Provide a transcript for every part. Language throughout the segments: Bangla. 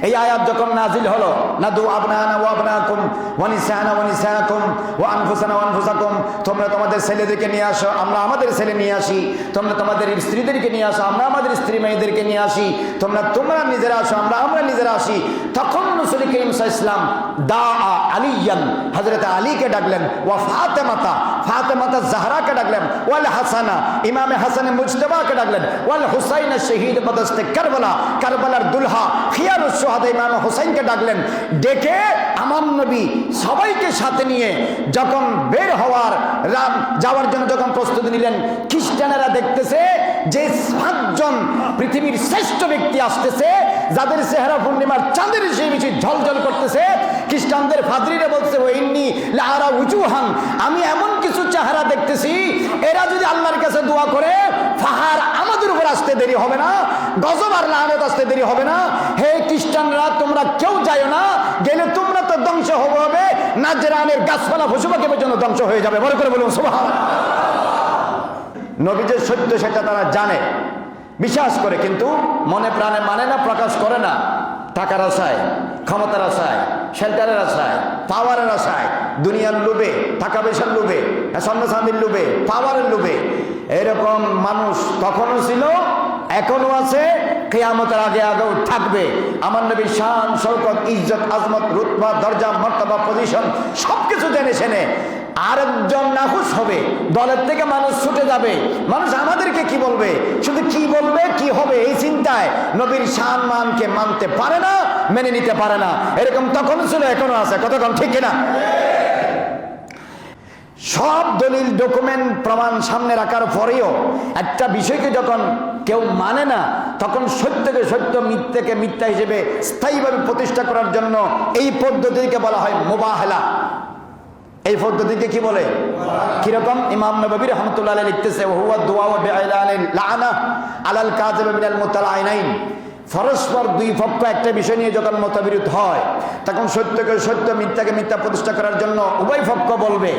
এই আয়াত যখন নাজিল হলো, নাদু আবনানা ওয়া আবনাকুম ওয়া নিসানা ওয়া নিসাকুম ওয়া আনফুসানা ওয়া আনফুসাকুম, তোমরা তোমাদের ছেলেদেরকে নিয়ে আসো, আমরা আমাদের ছেলে নিয়ে আসি, তোমরা তোমাদের স্ত্রীদেরকে নিয়ে আসো, আমরা আমাদের স্ত্রী মেয়েদেরকে নিয়ে আসি, তোমরা নিজেরা আসো, আমরা নিজেরা আসি। তখন রাসূল করিম সাল্লাল্লাহু আলাইহি ওয়াসাল্লাম দা আলিয়ান, হযরত আলীকে ডাকলেন, ওয়া ফাতেমাতা জাহরাকে ডাকলেন, ওয়াল হাসানা ইমামে হাসানে মুজতবাকে ডাকলেন, ওয়াল হুসাইন শহীদ বদস্তে কারবালার দুলহা খিয়ারুস শুহাদা ইমাম হুসাইনকে ডাকলেন। ডেকে আমার নবী সবাইকে সাথে নিয়ে যখন বের যাওয়ার জন্য যখন প্রস্তুতি নিলেন, খ্রিস্টানেরা দেখতেছে যে 7 জন পৃথিবীর শ্রেষ্ঠ ব্যক্তি আসতেছে, যাদের চেহারা পূর্ণিমার চাঁদের সেই বেশি ঝলঝল করতেছে। খ্রিস্টানদের ফাদরিরা বলছে, ও ইন্নী লাআরা উজুহান, আমি এমন কিছু চেহারা দেখতেছি, এরা যদি আল্লাহর কাছে দোয়া করে ফাহার আমাদের উপর আসতে দেরি হবে না, গজব আর লানত আসতে দেরি হবে না। হে খ্রিস্টানরা, তোমরা কেউ যাও না, গেলে তোমরা তো ধ্বংস হবে, নাজরানের গাছপালা পশু পাখি পর্যন্ত ধ্বংস হয়ে যাবে। বড় করে বলুন সুবহানাল্লাহ। নবী যে সত্য সেটা তারা জানে, বিশ্বাস করে, কিন্তু মনে প্রাণে মানে না, প্রকাশ করে না। টাকার আশায়, ক্ষমতার আশায়, শেল্টারের আশায়, পাওয়ারের আশায়, দুনিয়ার লোভে, টাকা পয়সার লোভে, স্বর্ণ চাঁদির লোভে, পাওয়ারের লোভে, এরকম মানুষ তখনও ছিল, এখনো আছে, কিয়ামতের আগেও থাকবে। আমার নবীর শান, শৌকত, ইজ্জত, আজমত, রুতবা, দরজা, মর্তবা, পজিশন সবকিছু জেনে শুনে আরেকজন নাখুশ হবে, দলের থেকে মানুষ ছুটে যাবে, মানুষ আমাদেরকে কি বলবে, শুধু কি বলবে কি হবে এই চিন্তায় নবীর শান মানকে মানতে পারে না, মেনে নিতে পারে না। এরকম তখন ছিল, এখনো আছে। কতক্ষণ ঠিক কিনা? সব দলিল, ডকুমেন্ট, প্রমাণ সামনে রাখার পরেও একটা বিষয়কে যখন কেউ মানে না, তখন সত্যকে সত্য, মিথ্যাকে মিথ্যা হিসেবে স্থায়ীভাবে প্রতিষ্ঠা করার জন্য এই পদ্ধতিকে বলা হয় মুবাহালা। এই পদ্ধতিকে কি বলে? কিরকম? ইমাম নববী রাহমাতুল্লাহ আলাইহি লিখতেছে, হুয়া দুআ বিআলানিল লাআনা আলাল কাযিব মিনাল মুতালাইনাইন। পরস্পর দুই পক্ষ একটা বিষয় নিয়ে যখন মতবিরোধ হয়, তখন সত্যকে সত্য, মিথ্যাকে মিথ্যা প্রতিষ্ঠা করার জন্য উভয় পক্ষ বলবে,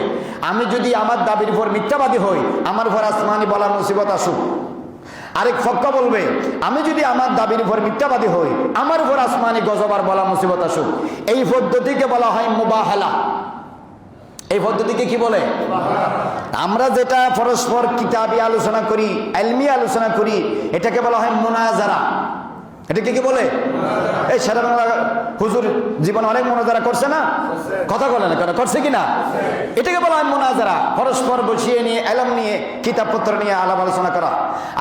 আমি যদি আমার দাবির উপর মিথ্যাবাদী হই, আমার উপর আসমানি বলা মুসিবত আসুক। আরেক পক্ষ বলবে, আমি যদি আমার দাবির উপর মিথ্যাবাদী হই, আমার উপর আসমানি গজব আর বলা মুসিবত আসুক। এই পদ্ধতিকে বলা হয় মুবাহালা। এই পদ্ধতিকে কি বলে? আমরা যেটা পরস্পর কিতাবী আলোচনা করি, ইলমি আলোচনা করি, এটাকে বলা হয় মুনাজারা। এটাকে কি বলে? এই সারা বাংলা হুজুর জীবন অনেক মুনাজারা করছে না? কথা বলে না, করছে কিনা? এটাকে বলা হয় মুনাজারা। পরস্পর বসিয়ে নিয়ে, এলম নিয়ে, কিতাবপত্র নিয়ে আলাপ আলোচনা করা।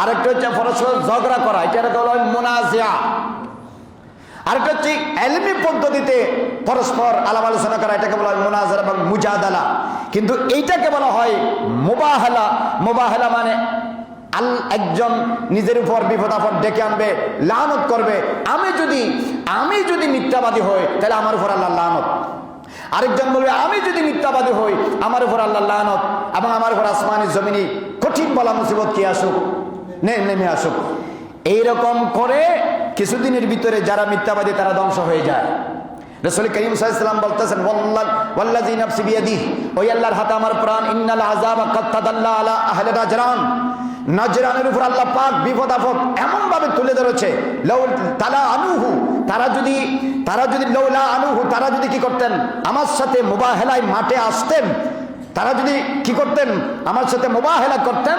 আরেকটা হচ্ছে পরস্পর ঝগড়া করা, এটাকে বলা হয় মুনাজিয়া। আরেকটা হচ্ছে ইলমি পদ্ধতিতে পরস্পর আলাপ আলোচনা করা, এটাকে বলা হয় মুনাজারা এবং মুজাদালা। কিন্তু এইটাকে বলা হয় মুবাহালা। মুবাহালা মানে একজন নিজের উপর বিপদ আপদ ডেকে আনবে, লানত করবে। আমি যদি মিথ্যাবাদী হই, তাহলে আমার উপর আল্লাহ লানত। আরেকজন বলবে, আমি যদি মিথ্যাবাদী হই, আমার উপর আল্লাহ লানত এবং আমার উপর আসমানি জমিনি কঠিন বলা মুসিবত কি আসুক, নেমে আসুক। এইরকম করে কিছুদিনের ভিতরে যারা মিথ্যাবাদী তারা ধ্বংস হয়ে যায়। রাসূল করিম সাল্লাল্লাহু আলাইহি ওয়াসাল্লাম বলতেছেন, ওয়াল্লাযী নাফসি বিয়াদিহি, ওই আল্লাহর হাতে আমার প্রাণ, ইন্নাল আযাবা কাদ তাদাল্লা আলা আহলি নাজরান, নাজরানের উপর আল্লাহ পাক বিপদ আপদ এমন ভাবে তুলে ধরেছে, লাউ তালা আনুহু, তারা যদি লাউলা আনুহু, তারা যদি কি করতেন, আমার সাথে মুবাহালায় মাঠে আসতেন, তারা যদি কি করতেন, আমার সাথে মুবাহালা করতেন,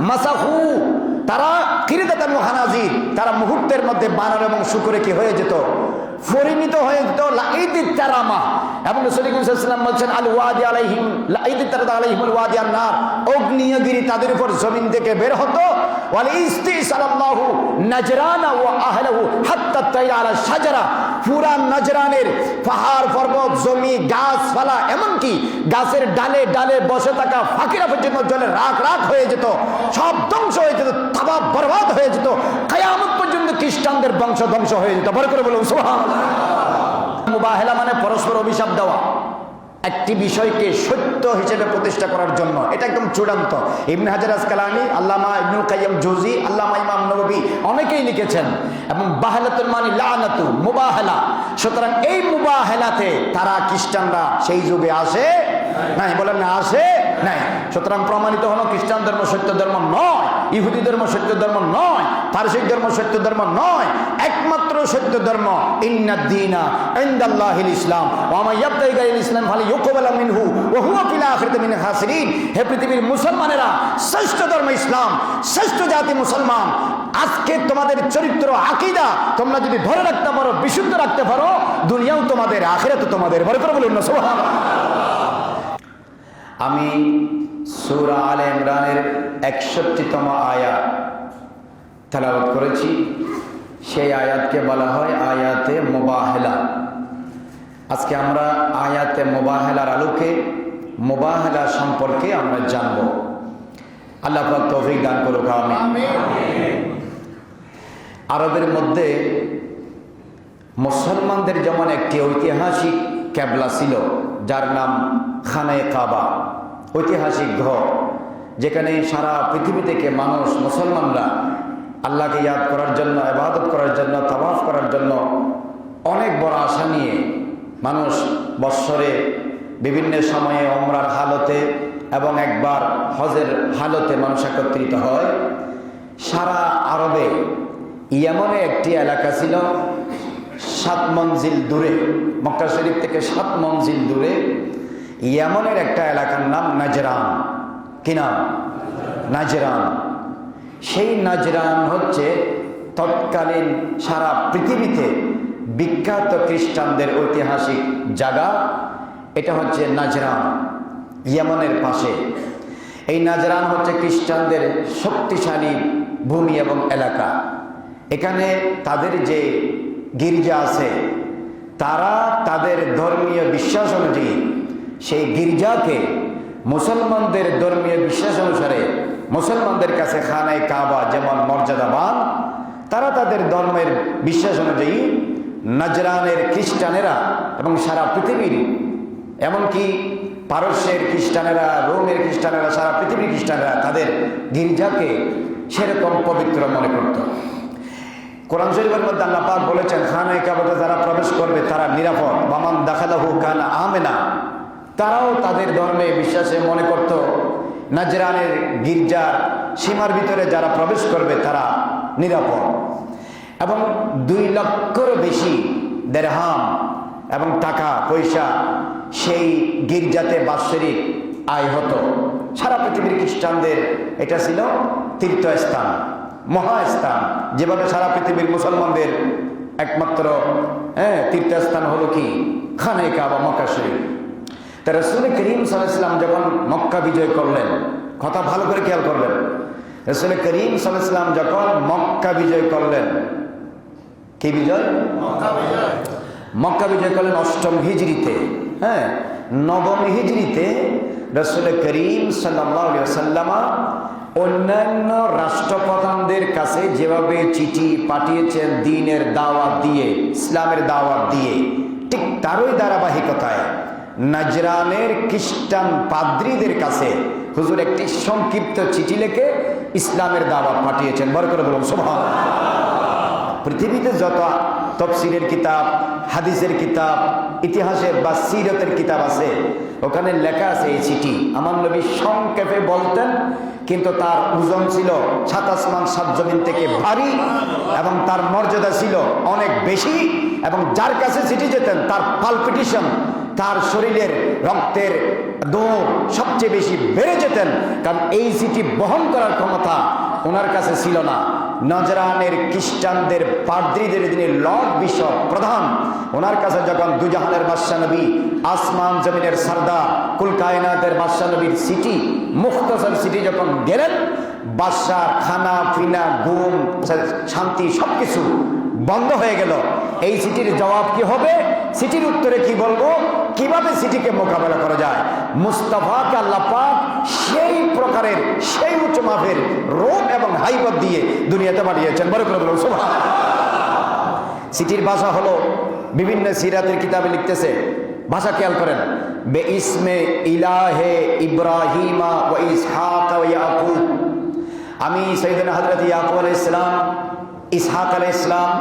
মাসাহু, তারা কিরদাতান ওয়া হানাজির, তারা মুহূর্তের মধ্যে বানর এবং শূকরে কি হয়ে যেত, পরিণত হয়ে যেত লাঈদিত তারামা। এবং রাসূল সাল্লাল্লাহু আলাইহি ওয়াসাল্লাম বলেন, আল ওয়াদি আলাইহিম লাঈদিত তারাদা আলাইহিমুল ওয়াদি আন-নার, অগ্নিগিরি তাদের উপর জমিন থেকে বের হতো। ওয়াল ইস্তিসালাল্লাহু নাজরানা ওয়া আহলাহু হাত্তা তাইরা আলা শাজারা, পুরা নাজরানের পাহাড় পর্বত, জমি, গাছপালা, এমনকি গাছের ডালে ডালে বসে থাকা ফাকিরা পর্যন্ত জলে রাখ হয়ে যেত, সব ধ্বংস হয়ে যেত, তাবাব বরবাদ হয়ে যেত। কিয়ামত পর্যন্ত খ্রিস্টানদের বংশ ধ্বংস হয়ে যেত। বড় করে বলুন সুবহানাল্লাহ। মুবাহালা মানে পরস্পর অভিশাপ দেওয়া, একটি বিষয়কে সত্য হিসেবে প্রতিষ্ঠা করার জন্য। এটা একদম চূড়ান্ত। ইবনে হাজার আসকালানী, আল্লামা ইবনুল কাইয়্যিম জৌজি, আল্লামা ইমাম নববী অনেকেই লিখেছেন। এবং বাহালাতুল মানে লানাতু, মুবাহালা। সুতরাং এই মুবাহালাতে তারা খ্রিস্টানরা সেই যুগে আসে নাই, বলেন না আসে। নাই। সুতরাং প্রমাণিত হলো খ্রিস্টান ধর্ম সত্য ধর্ম নয়, ইহুদি ধর্ম সত্য ধর্ম নয়, পারসিক ধর্ম সত্য ধর্ম নয়। একমাত্র সত্য ধর্ম ইন্নাদ-দীনা ইনদাল্লাহিল ইসলাম ওয়া মান ইয়াবতাগি গায়রাল ইসলাম ফালাইয়ুকবালা মিনহু ওয়া হুয়া ফিল আখিরাতি মিনাল খাসিরিন। হে পৃথিবীর মুসলমানেরা, শ্রেষ্ঠ ধর্ম ইসলাম, শ্রেষ্ঠ জাতি মুসলমান। আজকে তোমাদের চরিত্র আকীদা তোমরা যদি ধরে রাখতে পারো, বিশুদ্ধ রাখতে পারো, দুনিয়াও তোমাদের, আখিরাতও তোমাদের। বড় করে বলুন না সুবহানাল্লাহ। আমি সূরা আলে ইমরানের 61তম আয়াত তেলাওয়াত করেছি। সেই আয়াতকে বলা হয় আয়াতে মুবাহালা। আজকে আমরা আয়াতে মুবাহালার আলোকে মুবাহালা সম্পর্কে আমরা জানব। আল্লাহ পাক তৌফিক দান করুক, আমিন। আরবের মধ্যে মুসলমানদের যেমন একটি ঐতিহাসিক কেবলা ছিল যার নাম খানায়ে কাবা, ঐতিহাসিক ঘর, যেখানে সারা পৃথিবী থেকে মানুষ, মুসলমানরা আল্লাহকে ইয়াদ করার জন্য, ইবাদত করার জন্য, তাওয়াফ করার জন্য অনেক বড় আশা নিয়ে মানুষ বৎসরে বিভিন্ন সময়ে ওমরার হালতে এবং একবার হজের হালতে মানুষ একত্রিত হয়। সারা আরবে ইয়ামনে একটি এলাকা ছিল 7 মঞ্জিল দূরে, মক্কা শরীফ থেকে 7 মঞ্জিল দূরে ইয়ামনের একটা এলাকার নাম নাজরান। কি নাম? নাজরান। সেই নাজরান হচ্ছে তৎকালীন সারা পৃথিবীতে বিখ্যাত খ্রিস্টানদের ঐতিহাসিক জায়গা। এটা হচ্ছে নাজরান, ইয়ামনের পাশে। এই নাজরান হচ্ছে খ্রিস্টানদের শক্তিশালী ভূমি এবং এলাকা। এখানে তাদের যে গির্জা আছে, তারা তাদের ধর্মীয় বিশ্বাস অনুযায়ী সেই গির্জাকে মুসলমানদের ধর্মীয় বিশ্বাস অনুসারে মুসলমানদের কাছে খানায়ে কাবা যেমন মর্যাদাবান, তারা তাদের ধর্মের বিশ্বাস অনুযায়ী নাজরানের খ্রিস্টানেরা এবং সারা পৃথিবীর, এমনকি পারস্যের খ্রিস্টানেরা, রোমের খ্রিস্টানেরা, সারা পৃথিবীর খ্রিস্টানেরা তাদের গির্জাকে সেরকম পবিত্র মনে করত। কোরআন শরীফের মধ্যে আল্লাহ পাক বলেছেন, খানায়ে কাবাতে যারা প্রবেশ করবে তারা নিরাপদ। ওয়ামান দাখালাহু কানা আমিনা। তারাও তাদের ধর্মে বিশ্বাসে মনে করত নাজরানের গির্জার সীমার ভিতরে যারা প্রবেশ করবে তারা নিরাপদ। এবং 2 লক্ষেরও বেশি দিরহাম এবং টাকা পয়সা সেই গির্জাতে বাৎসরিক আয় হতো। সারা পৃথিবীর খ্রিস্টানদের এটা ছিল তীর্থস্থান, মহাস্থান। যেভাবে সারা পৃথিবীর মুসলমানদের একমাত্র তীর্থস্থান হলো কি খানায়ে কাবা, মক্কা শরীফ। তা রাসূল করিম সাল্লাল্লাহু আলাইহি ওয়াসাল্লাম যখন মক্কা বিজয় করলেন, কথা ভালো করে খেয়াল করবেন, রাসূল করিম সাল্লাল্লাহু আলাইহি ওয়াসাল্লাম যখন মক্কা বিজয় করলেন, কি বিজয়? মক্কা বিজয় করলেন 8ম হিজরিতে। 9ম হিজরিতে রাসূল করিম সাল্লাল্লাহু আলাইহি ওয়াসাল্লাম অন্যান্য রাষ্ট্রপ্রধানদের কাছে যেভাবে চিঠি পাঠিয়েছেন দ্বীনের দাওয়াত দিয়ে, ইসলামের দাওয়াত দিয়ে, ঠিক তারই ধারাবাহিকতায় নাজরানের খ্রিস্টান পাদ্রীদের কাছে হুজুর একটি সংক্ষিপ্ত চিঠি লিখে ইসলামের দাওয়াত পাঠিয়েছেন। বড় করে বলুন সুবহানাল্লাহ। পৃথিবীতে যত তাফসীরের কিতাব, হাদিসের কিতাব, ইতিহাসের বা সিরতের কিতাব আছে, ওখানে লেখা আছে এই চিঠি আমার নবী সংক্ষেপে বলতেন, কিন্তু তার ওজন ছিল 7 আসমান 7 জমিন থেকে ভারী এবং তার মর্যাদা ছিল অনেক বেশি। এবং যার কাছে চিঠি যেতেন তার পালপিটেশন, তার শরীরের রক্তের দৌড় সবচেয়ে বেশি বেড়ে যেতেন, কারণ এই চিঠি বহন করার ক্ষমতা ওনার কাছে ছিল না। নাজরানের খ্রিস্টানদের পাদ্রীদের যিনি লর্ড বিশপ প্রধান, ওনার কাছে যখন দুজাহানের বাদশাহ নবী, আসমান জমিনের সরদার, কুল কায়নাতের বাদশাহ নবীর সিটি, মুখতাসার সিটি যখন গেলেন, বাদশার খানা পিনা, ঘুম, শান্তি সবকিছু বন্ধ হয়ে গেল। এই সিটির জবাব কি হবে? সিটির উত্তরে কি বলবো? কিভাবে সিটিকে মোকাবেলা করা যায়? মুস্তাফাকে আল্লাহ পাক সেই প্রকারের, সেই উচ্চ মাপের রূপ এবং হাইবত দিয়ে দুনিয়াতে পাঠিয়েছেন। বড় করে বলুন সুবহানাল্লাহ। সিটির ভাষা হলো, বিভিন্ন সিরাতের কিতাবে লিখতেছে, ভাষা খেয়াল করেন, বে ইসমে ইলাহে ইব্রাহিমা ওয়া ইসহাক ওয়া ইয়াকুব। আমি সাইয়েদনা হযরত ইয়াকুব আলাইহিস সালাম, ইসহাক আলাইহিস সালাম,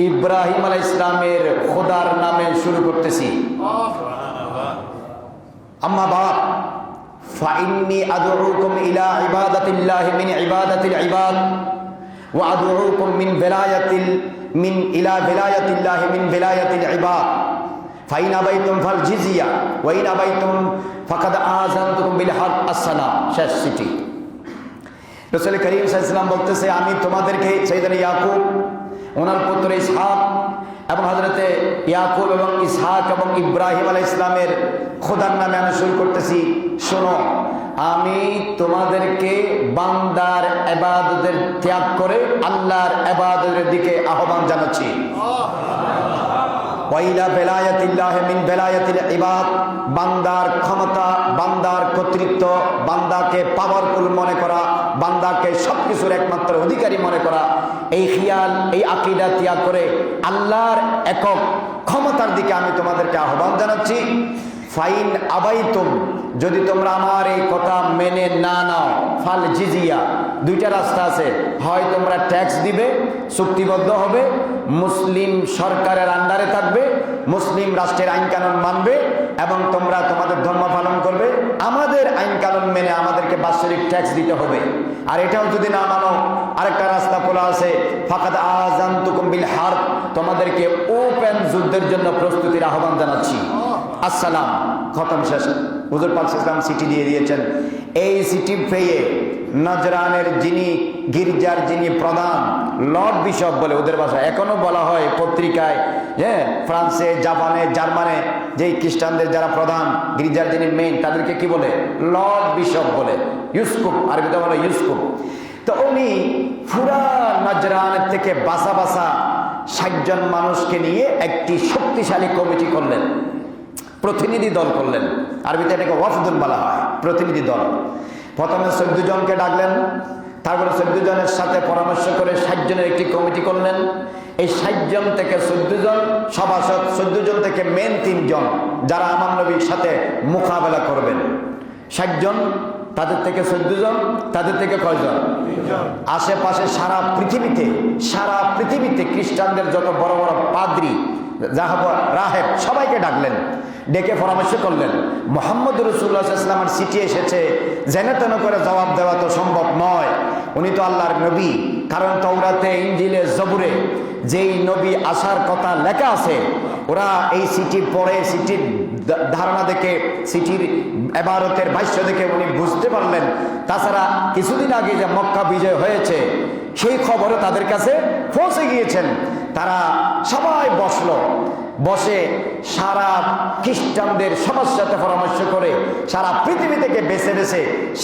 ইব্রাহিম আলাইহিস সালামের খোদার নামে শুরু করতেছি। আম্মা বাদ ফাইন্নী আদউকুম ইলা ইবাদাতিল্লাহি মিন ইবাদাতিল ইবাদ ওয়া আদউকুম মিন ইলা বিলায়াতিল্লাহি মিন বিলায়াতিল ইবাদ ফাইন আবাইতুম ফাল জিজিয়া ওয়া ইন আবাইতুম ফাকাদ আযানতুকুম বিল হারব। আসসালাম। শেষ চিঠি। রাসূল করিম সাল্লাল্লাহু আলাইহি ওয়াসাল্লাম বলতেছে, আমি তোমাদেরকে সাইয়েদনা ইয়াকুব, ওনার পুত্র ইসহাক এবং হযরতে ইয়াকুব এবং ইসহাক এবং ইব্রাহিম আলাইহিস সালামের খোদার নামে আমি শুরু করতেছি, শোনো, আমি তোমাদেরকে বান্দার ইবাদতের ত্যাগ করে আল্লাহর ইবাদতের দিকে আহ্বান জানাচ্ছি। ওয়াইলা বেলায়াতিল্লাহি মিন বেলায়াতিল ইবাদ, বান্দার ক্ষমতা, বান্দার কর্তৃত্ব, বান্দাকে পাওয়ারফুল মনে করা, বান্দাকে সবকিছুর একমাত্র অধিকারী মনে করা, এই খেয়াল, এই আকীদা ত্যাগ করে আল্লাহর একক ক্ষমতার দিকে আমি তোমাদেরকে আহ্বান জানাচ্ছি। ফাইন আবাইতুম, যদি তোমরা আমার এই কথা মেনে না নাও, ফাল জিজিয়া, দুইটা রাস্তা আছে, হয় তোমরা ট্যাক্স দিবে, চুক্তিবদ্ধ হবে, মুসলিম সরকারের আন্ডারে থাকবে, মুসলিম রাষ্ট্রের আইন কানুন মানবে এবং তোমরা তোমাদের ধর্ম পালন করবে, আমাদের আইন কানুন মেনে আমাদেরকে বাৎসরিক ট্যাক্স দিতে হবে। আর এটাও যদি না মানো, আরেকটা রাস্তা খোলা আছে, ফাকাদ আযানতুকুম বিল হারব, তোমাদেরকে ওপেন যুদ্ধের জন্য প্রস্তুতির আহ্বান জানাচ্ছি। আসসালাম। খতম, শেষ। হুজুর পাক সাল্লাল্লাহু আলাইহি ওয়াসাল্লাম চিঠি দিয়ে দিয়েছেন। এই চিঠি পেয়ে নজরানের যিনি গির্জার যিনি প্রধান, লর্ড বিশপ বলে ওদের ভাষায়, এখনো বলা হয় পত্রিকায়, হ্যাঁ, ফ্রান্সে, জাপানে, জার্মানে যেই খ্রিস্টানদের যারা প্রধান, গির্জার যিনি মেইন, তাদেরকে কি বলে? লর্ড বিশপ বলে, ইউস্কুপ, আরবিতে বলে ইউস্কুপ। তো উনি পুরা নজরানের থেকে বাসা 60 জন মানুষকে নিয়ে একটি শক্তিশালী কমিটি করলেন, প্রতিনিধি দল করলেন। আরবিতে এটাকে ওয়াফদুন বলা হয়, প্রতিনিধি দল। প্রথমে 14 জনকে ডাকলেন, তারপরে 14 জনের সাথে পরামর্শ করে 60 জনের একটি কমিটি করলেন। এই 60 জন থেকে 14 জন সভাসদ, 14 জন থেকে মেন 3 জন যারা আমার নবীর সাথে মোকাবেলা করবেন। 60 জন, তাদের থেকে 14 জন, তাদের থেকে কয়জন? 3 জন। আশেপাশে সারা পৃথিবীতে খ্রিস্টানদের যত বড় বড় পাদ্রী, রাহেব, সবাইকে ডাকলেন, ডেকে পরামর্শ করলেন। মুহাম্মদ রাসূলুল্লাহ সাল্লাল্লাহু আলাইহি ওয়াসাল্লামের চিঠি এসেছে, যেন তেন করে জবাব দেওয়া তো সম্ভব নয়, উনি তো আল্লাহর নবী। কারণ তাওরাতে, ইনজিলে, জবুরে যেই নবী আসার কথা লেখা আছে, ওরা এই চিঠি পড়ে, চিঠির ধারণা দেখে, চিঠির ইবারতের ভাষ্য দেখে উনি বুঝতে পারলেন। তাছাড়া কিছুদিন আগে যে মক্কা বিজয় হয়েছে, সেই খবরও তাদের কাছে পৌঁছে গিয়েছেন। তারা সবাই বসে সারা খ্রিস্টানদের সবার সাথে পরামর্শ করে সারা পৃথিবী থেকে বেছে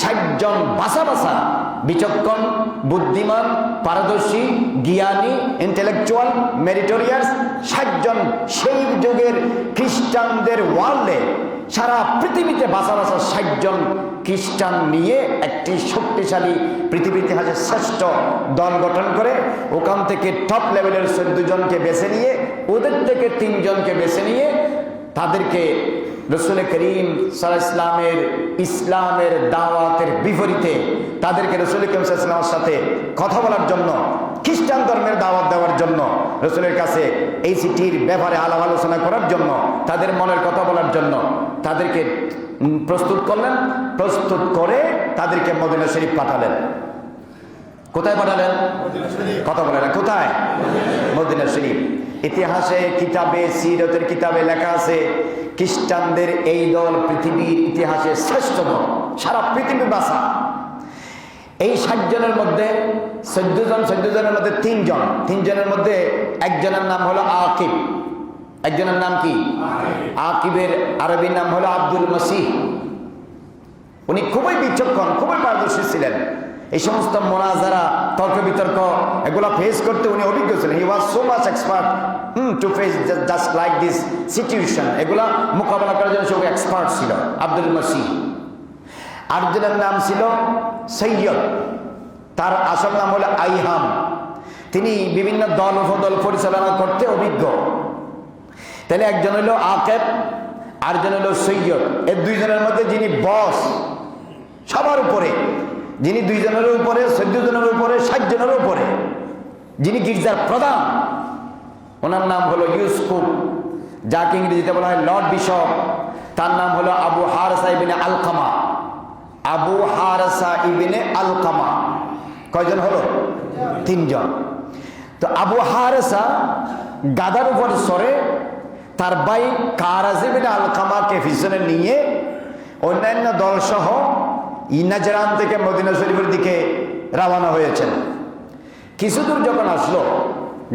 60 জন বাছা বিচক্ষণ, বুদ্ধিমান, পারদর্শী, জ্ঞানী, ইন্টেলেকচুয়াল, মেরিটোরিয়াস 60 জন সেই যুগের খ্রিস্টানদের ওয়ার্ল্ডে সারা পৃথিবীতে বাছা 60 জন খ্রিস্টান নিয়ে একটি শক্তিশালী, পৃথিবীর ইতিহাসের শ্রেষ্ঠ দল গঠন করে ওখান থেকে টপ লেভেলের 14 জনকে বেছে নিয়ে, ওদের থেকে 3 জনকে বেছে নিয়ে তাদেরকে রাসূল করিম সাল্লাল্লাহু আলাইহি ওয়াসাল্লামের ইসলামের দাওয়াতের বিপরীতে তাদেরকে রাসূল করিম সাল্লাল্লাহু আলাইহি ওয়াসাল্লামের সাথে কথা বলার জন্য, খ্রিস্টান ধর্মের দাওয়াত দেওয়ার জন্য, রাসূলের কাছে এই চিঠির ব্যাপারে আলাপ আলোচনা করার জন্য, তাদের মনের কথা বলার জন্য তাদেরকে প্রস্তুত করলেন। প্রস্তুত করে তাদেরকে মদিনা শরীফ পাঠালেন। কোথায় পাঠালেন? কথা বলে না, কোথায়? মদিনা শরীফ। ইতিহাসে কিতাবে, সিরতের কিতাবে লেখা আছে, খ্রিস্টানদের এই দল পৃথিবীর ইতিহাসে শ্রেষ্ঠ দল, সারা পৃথিবী বাসা। এই 60 জনের মধ্যে 14 জনের মধ্যে 3 জনের মধ্যে একজনের নাম হলো আকিব। একজনের নাম কি? আকিবের আরবি নাম হলো আব্দুল মসিহ। উনি খুবই বিচক্ষণ, খুবই পারদর্শী ছিলেন। এই সমস্ত মোনাজারা, তর্ক বিতর্ক এগুলো ফেস করতে উনি অভিজ্ঞ ছিলেন। He was so much expert to face just like this situation. এগুলা মোকাবেলা করার জন্য সে এক্সপার্ট ছিল আব্দুল মসিহ। আরেকজনের নাম ছিল সৈয়দ, তার আসল নাম হলো আইহাম। তিনি বিভিন্ন দল উপদল পরিচালনা করতে অভিজ্ঞ। তাহলে একজন হলো আকেব, আরেকজন হলো সৈয়দ। এই 2 জনের মধ্যে যিনি বস সবার উপরে, যিনি 2 জনের উপরে, 14 জনের উপরে, 60 জনের উপরে, যিনি গির্জার প্রধান, ওনার নাম হলো ইউসুফ, যাকে ইংরেজিতে বলা হয় লর্ড বিশপ। তার নাম হলো আবু হারসা ইবনে আলকামা। আবু হারেসা ইবনে আলকামা। কয়জন হলো? 3 জন। তো আবু হারেসা গাদার উপর সরে তার ভাই কারাজ ইবনে আলকামাকে পিছনে নিয়ে অন্যান্য দল সহ নাজরান থেকে মদিনা শরীফের দিকে রওনা হয়েছেন। কিছু দূর যখন আসলো,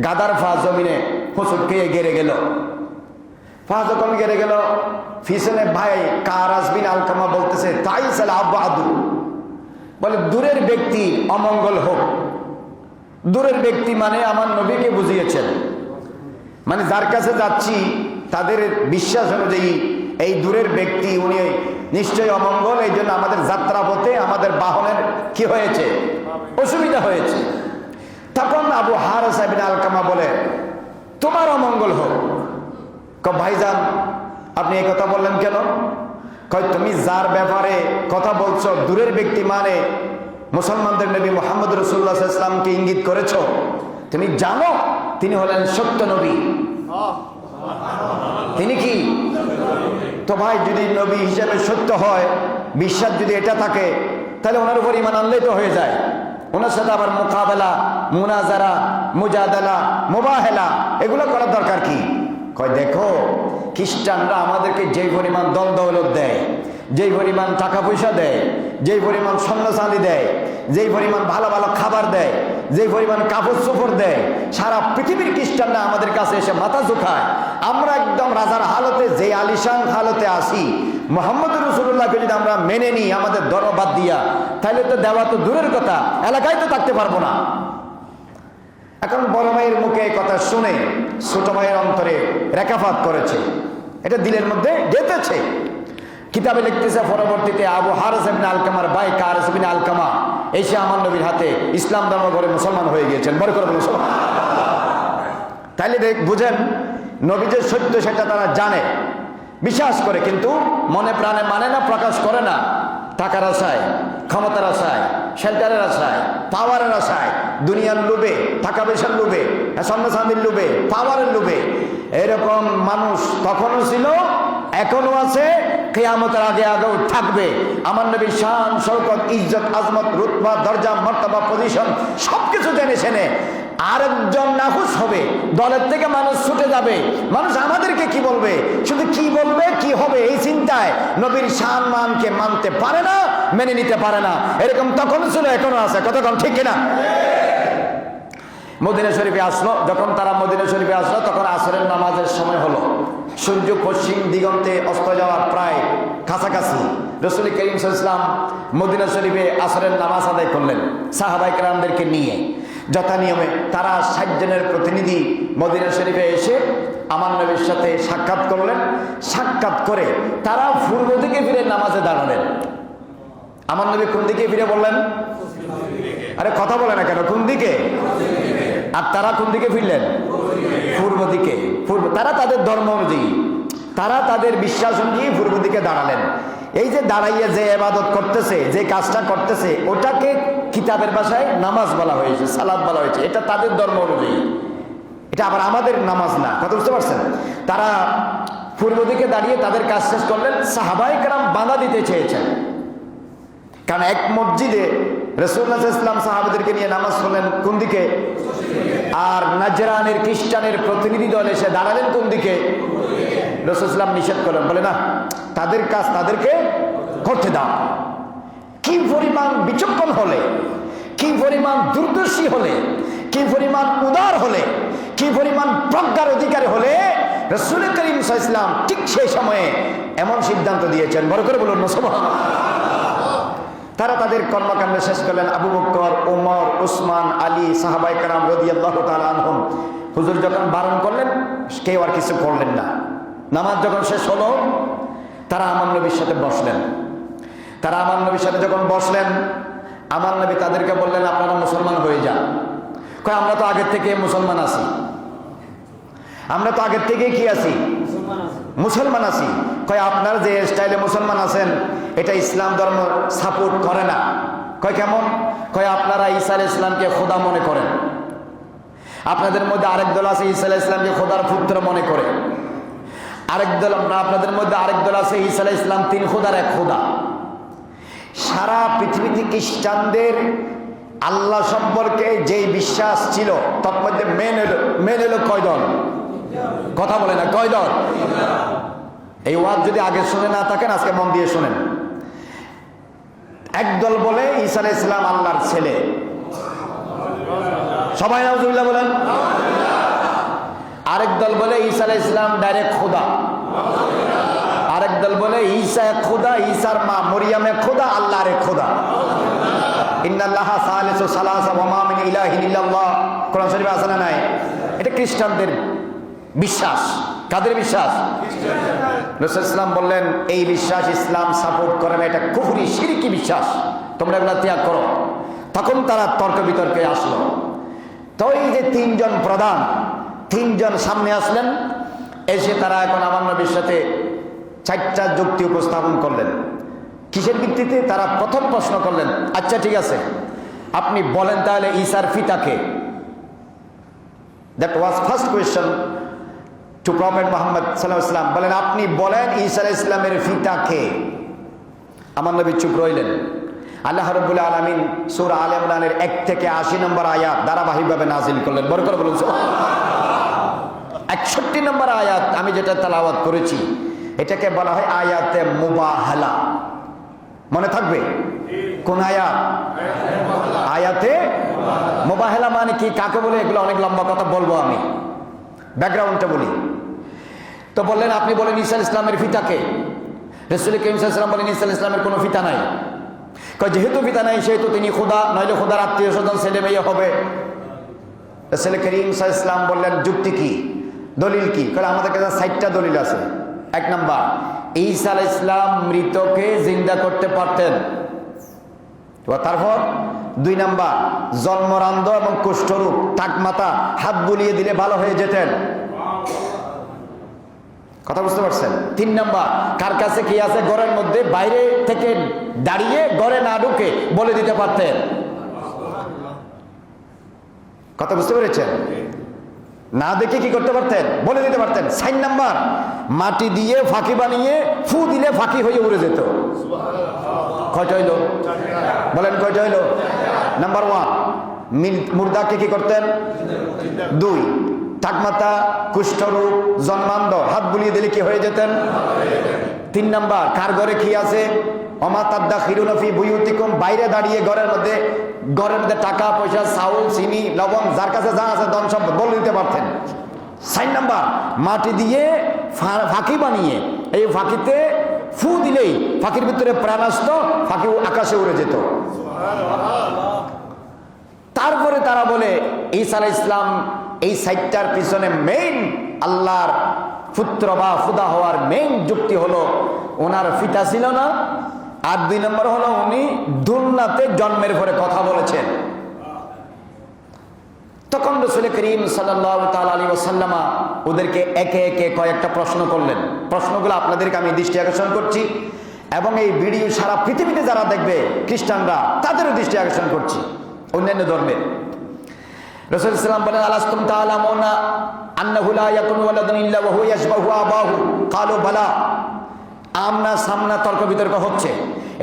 গাদার ফা জমিনে হোঁচট খেয়ে গেড়ে গেল। ফা যখন গেড়ে গেল, পিছনে ভাই কারাজ বিন আলকামা বলতেছে, তাই সাল আবু, বলে দূরের ব্যক্তি অমঙ্গল হোক। দূরের ব্যক্তি মানে আমার নবীকে বুঝিয়েছেন, মানে যার কাছে যাচ্ছি তাদের বিশ্বাস অনুযায়ী এই দূরের ব্যক্তি উনি নিশ্চয়ই অমঙ্গল, এই জন্য আমাদের যাত্রা পথে আমাদের বাহনের কি হয়েছে? অসুবিধা হয়েছে। তখন আবু হারেসা ইবনে আলকামা বলে, তোমার অমঙ্গল হোক। ভাইজান আপনি এই কথা বললেন কেন? কয় তুমি যার ব্যাপারে কথা বলছো দূরের ব্যক্তি মানে মুসলমানদের নবী মুহাম্মদ রাসূলুল্লাহ সাল্লাল্লাহু আলাইহি ওয়াসাল্লামকে ইঙ্গিত করেছো, তুমি জানো তিনি হলেন সত্য নবী। তিনি কি? তো ভাই যদি নবী হিসেবে সত্য হয়, বিশ্বাস যদি এটা থাকে, তাহলে ওনার উপর ঈমান আনলেই তো হয়ে যায়। ওনার সাথে আবার মুকাবেলা, মুনাজারা, মুজাদালা, মুবাহেলা এগুলো করার দরকার কি? কয় দেখো, খ্রিস্টানরা আমাদেরকে যেই পরিমাণ দল দৌলত দেয়, যেই পরিমাণ টাকা পয়সা দেয়, যেই পরিমাণ স্বর্ণ চাঁদি দেয়, যেই পরিমাণ ভালো ভালো খাবার দেয়, যেই পরিমাণ কাপড় চোপড় দেয়, সারা পৃথিবীর খ্রিস্টানরা আমাদের কাছে এসে মাথা ঝুঁকায়। আমরা একদম রাজার হালতে, যে আলিশান হালতে আসি, মুহাম্মদ রাসূলুল্লাহকে যদি আমরা মেনে নিই আমাদের ধর্ম বাদ দিয়া, তাহলে তো দেওয়া তো দূরের কথা, এলাকায় তো থাকতে পারবো না। এখন বড় ভাইয়ের মুখে এই কথা শুনে ছোট ভাইয়ের অন্তরে রেখাপাত করেছে, এটা দিলের মধ্যে গেঁথেছে। কিতাবে লিখতেছে পরবর্তীতে আবু হারেসা ইবনে আলকামার ভাই কারাজ ইবনে আলকামা এসে আমার নবীর হাতে ইসলাম ধর্ম করে মুসলমান হয়ে গিয়েছেন। বড় করে বলুন সুবহানাল্লাহ। তাইলে বুঝেন, নবী যে সত্য সেটা তারা জানে, বিশ্বাস করে, কিন্তু মনে প্রাণে মানে না, প্রকাশ করে না। টাকার আশায়, ক্ষমতার আশায়, শেল্টারের আশায়, পাওয়ারের আশায়, দুনিয়ার লোভে, টাকা পয়সার লোভে, স্বর্ণ চাঁদির লোভে, পাওয়ারের লোভে, এরকম মানুষ তখনও ছিল, এখনো আছে, কিয়ামতের আগে আগেও থাকবে। আমার নবীর শান, শৌকত, ইজ্জত, আজমত, রুতবা, দরজা, মর্তবা, পজিশন সবকিছু জেনে শুনে আরেকজন নাখুশ হবে, দলের থেকে মানুষ ছুটে যাবে। মানুষ আমাদেরকে কি বলবে, শুধু কি বলবে, কি হবে এই চিন্তায় নবীর শান মানকে মানতে পারে না, মেনে নিতে পারে না। এরকম তখন ছিল, এখনো আছে। কতক্ষণ ঠিক কিনা? মদিনা শরীফে আসলো, যখন তারা মদিনা শরীফে আসলো তখন আসরের নামাজের সময় হলো। সূর্য পশ্চিম দিগন্তে অস্ত যাওয়ার প্রায় কাছাকাছি রাসূল করিম সাল্লাল্লাহু আলাইহি ওয়াসাল্লাম মদিনা শরীফে আসরের নামাজ আদায় করলেন সাহাবায়ে কেরামদেরকে নিয়ে। যথা নিয়মে তারা 60 জনের প্রতিনিধি মদিনা শরীফে এসে আমার নবীর সাথে সাক্ষাৎ করলেন। সাক্ষাৎ করে তারা পূর্ব দিকে ফিরে নামাজে দাঁড়ালেন। আমার নবী কোন দিকে ফিরে বললেন? আরে কথা বলে না কেন? কোন দিকে? আর তারা কোন দিকে ফিরলেন? পূর্ব দিকে। তারা তাদের ধর্ম অনুযায়ী, তারা তাদের বিশ্বাস অনুযায়ী পূর্ব দিকে দাঁড়ালেন। এই যে দাঁড়াইয়া যে ইবাদত করতেছে, যে কাজটা করতেছে, ওটাকে কিতাবের ভাষায় নামাজ বলা হয়েছে, সালাত বলা হয়েছে। এটা তাদের ধর্ম অনুযায়ী, এটা আবার আমাদের নামাজ না। কথা বুঝতে পারছেন? তারা পূর্ব দিকে দাঁড়িয়ে তাদের কাজ শেষ করলেন। সাহাবায়ে কেরাম বাধা দিতে চেয়েছেন, কারণ এক মসজিদে রাসূলুল্লাহ সাল্লাল্লাহু আলাইহি ওয়াসাল্লাম সাহাবাদেরকে নিয়ে নামাজ পড়লেন কোন দিকে, আর নাজরানের খ্রিস্টানের প্রতিনিধি দল এসে দাঁড়ালেন কোন দিকে। রাসূলুল্লাহ সাল্লাল্লাহু আলাইহি ওয়াসাল্লাম নিষেধ করলেন, বলে না, তাদের কাজ তাদেরকে করতে দাও। কি পরিমাণ বিচক্ষণ হলে, কি পরিমাণ দূরদর্শী হলে, কি পরিমাণ উদার হলে, কি পরিমাণ প্রজ্ঞার অধিকারী হলে রাসূল করিম সাল্লাল্লাহু আলাইহি ওয়াসাল্লাম ঠিক সেই সময়ে এমন সিদ্ধান্ত দিয়েছেন। বড় করে বলুন সুবহানাল্লাহ। তারা তাদের কর্মকাণ্ড শেষ করলেন। আবু বকর, ওমর, উসমান, আলী, সাহাবায়ে কেরাম রাদিয়াল্লাহু তাআলা আনহুম হুজুর যখন বারণ করলেন, কেউ আর কিছু করলেন না। নামাজ যখন শেষ হলো, তারা আমার নবীর সাথে বসলেন। তারা আমার নবীর সাথে যখন বসলেন, আমার নবী তাদেরকে বললেন, আপনারা মুসলমান হয়ে যান। কয় আমরা তো আগের থেকে মুসলমান আছি, আমরা তো আগের থেকে কি আছি? মুসলমান আছি। কয় আপনার যে স্টাইলে মুসলমান আছেন এটা ইসলাম ধর্ম সাপোর্ট করে না। কয় কেমন? কয় আপনারা ঈসা আলাইহিস সালামকে খোদা মনে করেন। আপনাদের মধ্যে আরেক দল আছে ঈসা আলাইহিস সালামকে খোদার পুত্র মনে করে। আরেক দল, আপনাদের মধ্যে আরেক দল আছে ঈসা আলাইহিস সালাম 3 খোদার 1 খোদা। সারা পৃথিবীতে খ্রিস্টানদের আল্লাহ সম্পর্কে যেই বিশ্বাস ছিল তার মধ্যে মেন হলো কয় দল? কথা বলে না, কয় দল? এই ওয়াজ যদি আগে শুনে না থাকেন আজকে মন দিয়ে শুনেন। একদল বলে ঈসা আলাইহিস সালাম আল্লাহর ছেলে, সবাই নাউজুবিল্লাহ বলেন। আরেক দল বলে ঈসা আলাইহিস সালাম ডাইরেক্ট খোদা। আরেক দল বলে ঈসা এক খোদা, ঈসার মা মরিয়ম এক খোদা, আল্লাহ আরেক খোদা। ইন্নাল্লাহা সালিসু সালাসা ওয়া মা মিন ইলাহিন ইল্লাল্লাহ, কোরআন শরীফে আছে না নাই? এটা খ্রিস্টানদের বিশ্বাস। কাদের বিশ্বাস? রাসূল সাল্লাল্লাহু আলাইহি ওয়াসাল্লাম বললেন এই বিশ্বাস ইসলাম সাপোর্ট করে না, এটা কুফরি শিরকি বিশ্বাস, তোমরা এগুলো ত্যাগ করো। তখন তারা তর্ক বিতর্কে আসলো। তো এই যে তিনজন প্রধান, তিনজন সামনে আসলেন, এসে তারা এখন আমার নবীর সাথে 4টা যুক্তি উপস্থাপন করলেন। কিসের ভিত্তিতে? তারা প্রথম প্রশ্ন করলেন, আচ্ছা ঠিক আছে আপনি বলেন তাহলে ঈসার পিতাকে। That was first question to prophet Muhammad সাল্লাল্লাহু আলাইহি ওয়াসাল্লাম। বলেন আপনি বলেন ঈসা আলাইহিস সালামের পিতাকে। আমার নবী চুপ রইলেন। আল্লাহ রাব্বুল আলামিন সূরা আলে ইমরানের 1 থেকে 80 নম্বর আয়াত ধারাবাহিকভাবে নাজিল করলেন। বড় করে বলুন সুবহানাল্লাহ। 61 নম্বর আয়াত আমি যেটা তেলাওয়াত করেছি এটাকে বলা হয় আয়াতে মুবাহালা। মনে থাকবে কোন আয়াত? আয়াতে মুবাহালা মানে কি, কাকে বলে? এগুলো অনেক লম্বা কথা বলবো, আমি ব্যাকগ্রাউন্ডটা বলি। তো বললেন আপনি বলেন ঈসা আলাইহিস সালামের পিতাকে। রাসূল কারীম সাল্লাল্লাহু আলাইহি ওয়াসাল্লাম বলেন ঈসা আলাইহিস সালামের কোনো পিতা নাই। যেহেতু পিতা নাই সেহেতু তিনি খোদা, নইলে খোদার আত্মীয় স্বজন ছেলে মেয়ে হবে। রাসূল কারীম সাল্লাল্লাহু আলাইহি ওয়াসাল্লাম বললেন যুক্তি কি, দলিল কি? কারণ আমাদের কাছে 4টা দলিল আছে। 1 নাম্বার, ঈসা আলাইহিস সালাম মৃতকে জিন্দা করতে পারতেন। তারপর 2 নাম্বার, জন্মরান্ধ এবং কুষ্ঠরোগ টাকমাতা হাত বুলিয়ে দিলে ভালো হয়ে যেতেন। কথা বুঝতে পারছেন? 3 নাম্বার, কার কাছে কি আছে ঘরের মধ্যে বাইরে থেকে দাঁড়িয়ে ঘরে না ঢুকে বলে দিতে পারতেন। কথা বুঝতে পেরেছেন? না দেখে কি করতে পারতেন? বলে দিতে পারতেন। 4 নাম্বার, মাটি দিয়ে ফাঁকি বানিয়ে ফু দিলে ফাঁকি হয়ে উড়ে যেত। কয়টা হইল? বলেন কয়টা হইল? নাম্বার 1, মুর্দাকে কি করতেন? 2, টাকমাতা কুষ্ঠরোগ জন্মান্ধ হাত বুলিয়ে দিলে কি হয়ে যেতেন? 3 নাম্বার, কার ঘরে কি আছে? ওমা তাদাখিরুনা ফি বুয়ুতিকুম, বাইরে দাঁড়িয়ে ঘরের মধ্যে টাকা পয়সা চাউল চিনি লবণ যার কাছে যা আছে ধন সম্পদ বলে দিতে পারতেন। 4 নাম্বার, মাটি দিয়ে ফাঁকি বানিয়ে এই ফাঁকিতে ফু দিলেই ফাঁকির ভিতরে প্রাণ আসতো, ফাঁকি আকাশে উড়ে যেত। তারপরে তারা বলে ঈসা আলাইহিস সালাম এই 4টার পিছনে মেইন আল্লাহর পুত্র বা খুদা হওয়ার মেইন যুক্তি হলো ওনার পিতা ছিল না, আর 2 নম্বর হলো উনি দুনিয়াতে জন্মের পরে কথা বলেছেন। তখন রাসূল করিম সাল্লাল্লাহু তাআলা আলাইহি ওয়াসাল্লাম ওদেরকে একে একে কয়েকটা প্রশ্ন করলেন। প্রশ্নগুলো আপনাদেরকে আমি দৃষ্টি আকর্ষণ করছি এবং এই ভিডিও সারা পৃথিবীতে যারা দেখবে খ্রিস্টানরা তাদেরও দৃষ্টি আকর্ষণ করছি, অন্যান্য ধর্মের। রাসূল সাল্লাল্লাহু আলাইহি ওয়াসাল্লাম বলেন আলাস্তুম তাআলামুনা আন্নাহু লা ইয়াকুনু ওয়ালাদুন ইল্লা ওয়া হুয়া ইয়াশবাহু আবাহু ক্বালু বালা। আমনা সামনা তর্ক বিতর্ক হচ্ছে,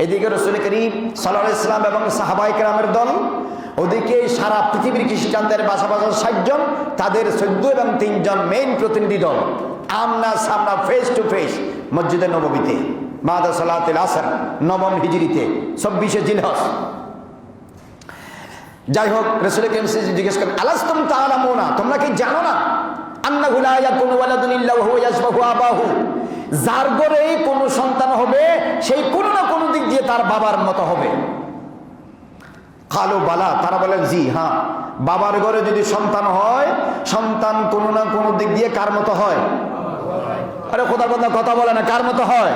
এদিকে রাসূল করিম সাল্লাল্লাহু আলাইহি ওয়াসাল্লাম এবং সাহাবায়ে কেরামের দল, ওদিকে সারা পৃথিবীর খ্রিস্টানদের পাশাপাশি 60 জন, তাদের 14 এবং 3 জন মেইন প্রতিনিধি দল আমনা সামনা ফেস টু ফেস মসজিদে নববীতে বাদা সালাতুল আসর 9ম হিজরিতে 24শে জিলহজ। যাই হোক, রাসূল করিম জিজ্ঞেস করেন আলাস্তুম তাআলামুনা, তোমরা কি জানো না আন্নাহু লা ইয়াকুনু ওয়ালাদুন ইল্লা ওয়া হুয়া ইয়াশবাহু আবাহু, যার ঘরে কোনো সন্তান হবে সেই কোনো না কোনো দিক দিয়ে তার বাবার মতো হবে। কালো বালা, তারা বলেন জি হ্যাঁ, বাবার ঘরে যদি সন্তান হয় সন্তান কোনো না কোনো দিক দিয়ে কার মতো হয়? আরে খোদার কথা বলে না, কার মতো হয়?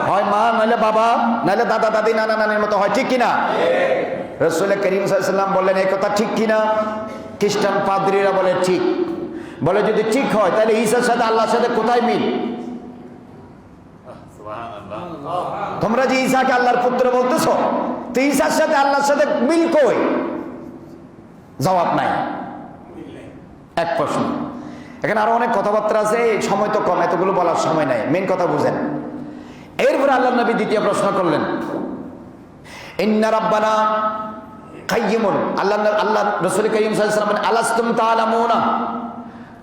হয় মা, নাইলে বাবা, নাইলে দাদা দাদি নানা নানির মতো হয়, ঠিক কিনা? রাসূল করিম সাল্লাল্লাহু আলাইহি ওয়াসাল্লাম বললেন এই কথা ঠিক কিনা? খ্রিস্টান পাদ্রীরা বলে ঠিক। বলে যদি ঠিক হয় তাহলে ঈসার সাথে আল্লাহর সাথে কোথায় মিল? তোমরা যে ঈসাকে আল্লাহর পুত্র বলতেছ, তো ঈসার সাথে আল্লাহর সাথে মিল কই? জবাব নাই। এক প্রশ্ন। এখানে আরো অনেক কথাবার্তা আছে, সময় তো কম, এতগুলো বলার সময় নাই, মেন কথা বুঝেন। এরপরে আল্লাহর নবী দ্বিতীয় প্রশ্ন করলেন, ইন্না রাব্বানা কাইয়্যিমুন, আল্লাহ রাসূল কারীম সাল্লাল্লাহু আলাইহি ওয়াসাল্লাম বলেন, আলাস্তুম তাআলামুনা,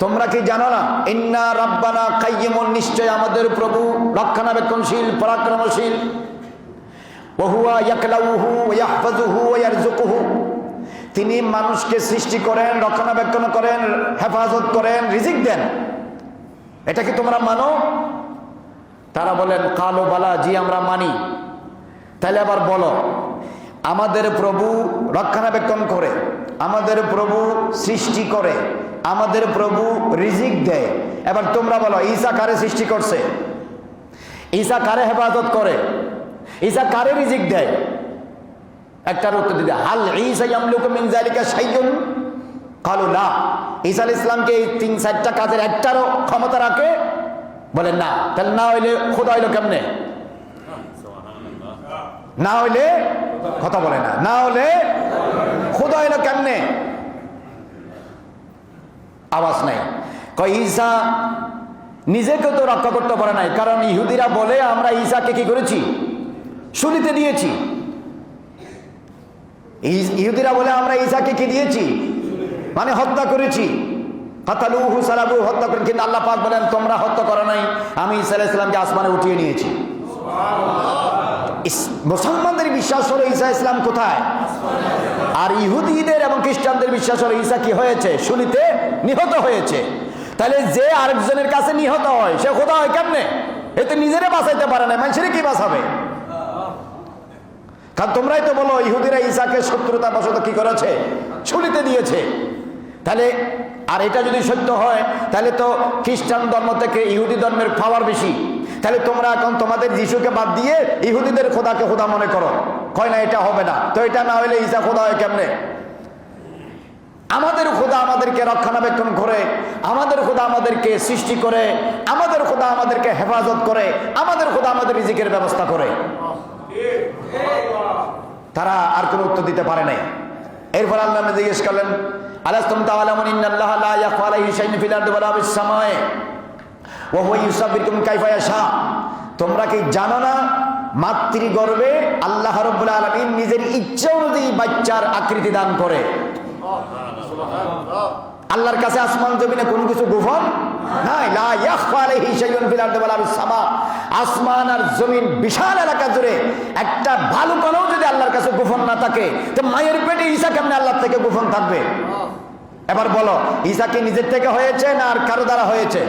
তোমরা কি জানো না? ইন্না রাব্বানা কাইয়্যিমুন, নিশ্চয় আমাদের প্রভু রক্ষণাবেক্ষণশীল, পরাক্রমশীল। ওয়া হুয়া ইয়াকলাউহু ওয়া ইয়াহফাযুহু ওয়া ইয়ারযুকুহু, তিনি মানুষকে সৃষ্টি করেন, রক্ষণাবেক্ষণ করেন, হেফাজত করেন, রিজিক দেন। এটা কি তোমরা মানো? তারা বলেন কালো বালা, জি আমরা মানি। তাহলে আবার বলো, আমাদের প্রভু রক্ষণাবেক্ষণ করে, আমাদের প্রভু সৃষ্টি করে, আমাদের প্রভু রিজিক দেয়। এবার তোমরা বলো ঈসা কারে সৃষ্টি করছে? ঈসা কারে হেফাজত করে? ঈসা কারে রিজিক দেয়? একটার উত্তর দিতে, হাল ঈসা ইয়ামলিকু মিন যালিকা শাইউন? ক্বালু লা। ঈসা আলাইহিস সালামকে এই ৩-৪টা কাজের একটারও ক্ষমতা রাখে? বলেন না। তাহলে না হইলে খোদা হইলো কেমনে? না হইলে কথা বলে না, না হলে খোদা হইলো কেমনে? আওয়াজ নাই। কয় ঈসা নিজেকে তো রক্ষা করতে পারে নাই, কারণ ইহুদিরা বলে আমরা ঈসাকে কি করেছি? শুলিতে দিয়েছি। ইহুদিরা বলে আমরা ঈসাকে কি দিয়েছি? মানে হত্যা করেছি। কাতালুহু সালাবু, হত্যা করেন। কিন্তু আল্লাহ পাক বলেন তোমরা হত্যা করো নাই, আমি ঈসা আলাইহিস সালামকে আসমানে উঠিয়ে নিয়েছি। মুসলমানদের বিশ্বাস হলো ঈসা ইসলাম কোথায়? আর ইহুদিদের এবং খ্রিস্টানদের বিশ্বাস হলো ঈসা কি হয়েছে? শুলিতে নিহত হয়েছে। তাহলে যে আরেকজনের কাছে নিহত হয় সে খোদা হয় কেমনে? এতে নিজেরে বাঁচাইতে পারে না, মানুষের কি বাঁচাবে? কারণ তোমরাই তো বলো ইহুদিরা ঈসাকে শত্রুতা বশত কি করেছে? শুলিতে দিয়েছে। তাহলে আর এটা যদি সত্য হয় তাহলে তো খ্রিস্টান ধর্ম থেকে ইহুদি ধর্মের পাওয়ার বেশি। তাহলে তোমরা এখন তোমাদের যিশুকে বাদ দিয়ে ইহুদিদের খোদাকে খোদা মনে করো। কয় না এটা হবে না। তো এটা না হলে ঈসা খোদা হয় কেমনে? আমাদের খোদা আমাদেরকে রক্ষণাবেক্ষণ করে, আমাদের খোদা আমাদেরকে সৃষ্টি করে, আমাদের খোদা আমাদেরকে হেফাজত করে, আমাদের খোদা আমাদের রিজিকের ব্যবস্থা করে। তারা আর কোনো উত্তর দিতে পারে নাই। এরপর আল্লাহ জিজ্ঞেস করলেন, আলাস্তুম তাআলামুন ইন্নাল্লাহা লা ইয়াখফা আলাইহি শাইউন ফিল আরদি ওয়ালা ফিস সামায়ে ওয়া হুয়া ইউসাব্বিহুকুম কাইফা ইয়াশা। তোমরা কি জানো না মাতৃগর্ভে আল্লাহ রাব্বুল আলামিন নিজের ইচ্ছা অনুযায়ী বাচ্চার আকৃতি দান করে। আল্লাহর কাছে আসমান জমিনে কোনো কিছু গোপন নাই। লা ইয়াখফা আলাইহি শাইউন ফিল আরদি ওয়ালা ফিস সামা। আসমান আর জমিন বিশাল এলাকা জুড়ে একটা ভালো কণাও যদি আল্লাহর কাছে গোপন না থাকে, তো মায়ের পেটে ঈসা কেমনে আল্লাহর থেকে গোপন থাকবে? এবার বলো ঈসা কি নিজের থেকে হয়েছে না আর কারো দ্বারা হয়েছে?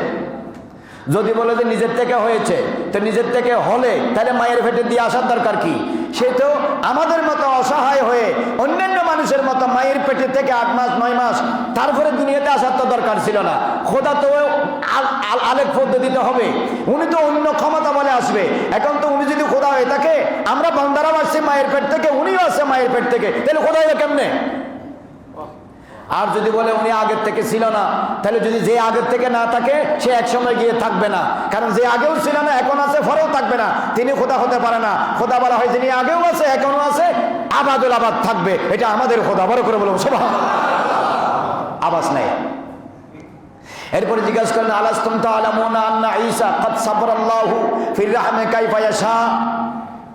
যদি বলে যে নিজের থেকে হয়েছে, তো নিজের থেকে হলে তাহলে মায়ের পেটে দিয়ে আসার দরকার কি? সে তো আমাদের মতো অসহায় হয়ে অন্যান্য মানুষের মতো মায়ের পেটে থেকে 8 মাস 9 মাস তারপরে দুনিয়াতে আসার তো দরকার ছিল না। খোদা তো আলেক পদ্ধতিতে হবে, উনি তো অন্য ক্ষমতা বলে আসবে। এখন তো উনি যদি খোদা হয়ে থাকে, আমরা বান্দারাও আসছে মায়ের পেট থেকে, উনিও আসছে মায়ের পেট থেকে, তাহলে খোদা হয়ে কেমনে? আর যদি বলে উনি আগের থেকে ছিল না, তাহলে যদি যে আগের থেকে না থাকে সে এক সময় গিয়ে থাকবে না। কারণ যে আগেও ছিল না এখন আছে, পরেও থাকবে না, তিনি খোদা হতে পারে না। খোদা বলা হয় যিনি আগেও আছে এখনো আছে, আবাদুল আবাদ থাকবে। এটা আমাদের খোদা। বড় করে বলবো সুবহানাল্লাহ। আওয়াজ নাই। এরপরে জিজ্ঞাসা করলেন, আলাস্তুম তাআলামুনা আন্না ঈসা ক্বাদ সাবরাল্লাহু ফির রাহমি কাইফা ইয়াশা।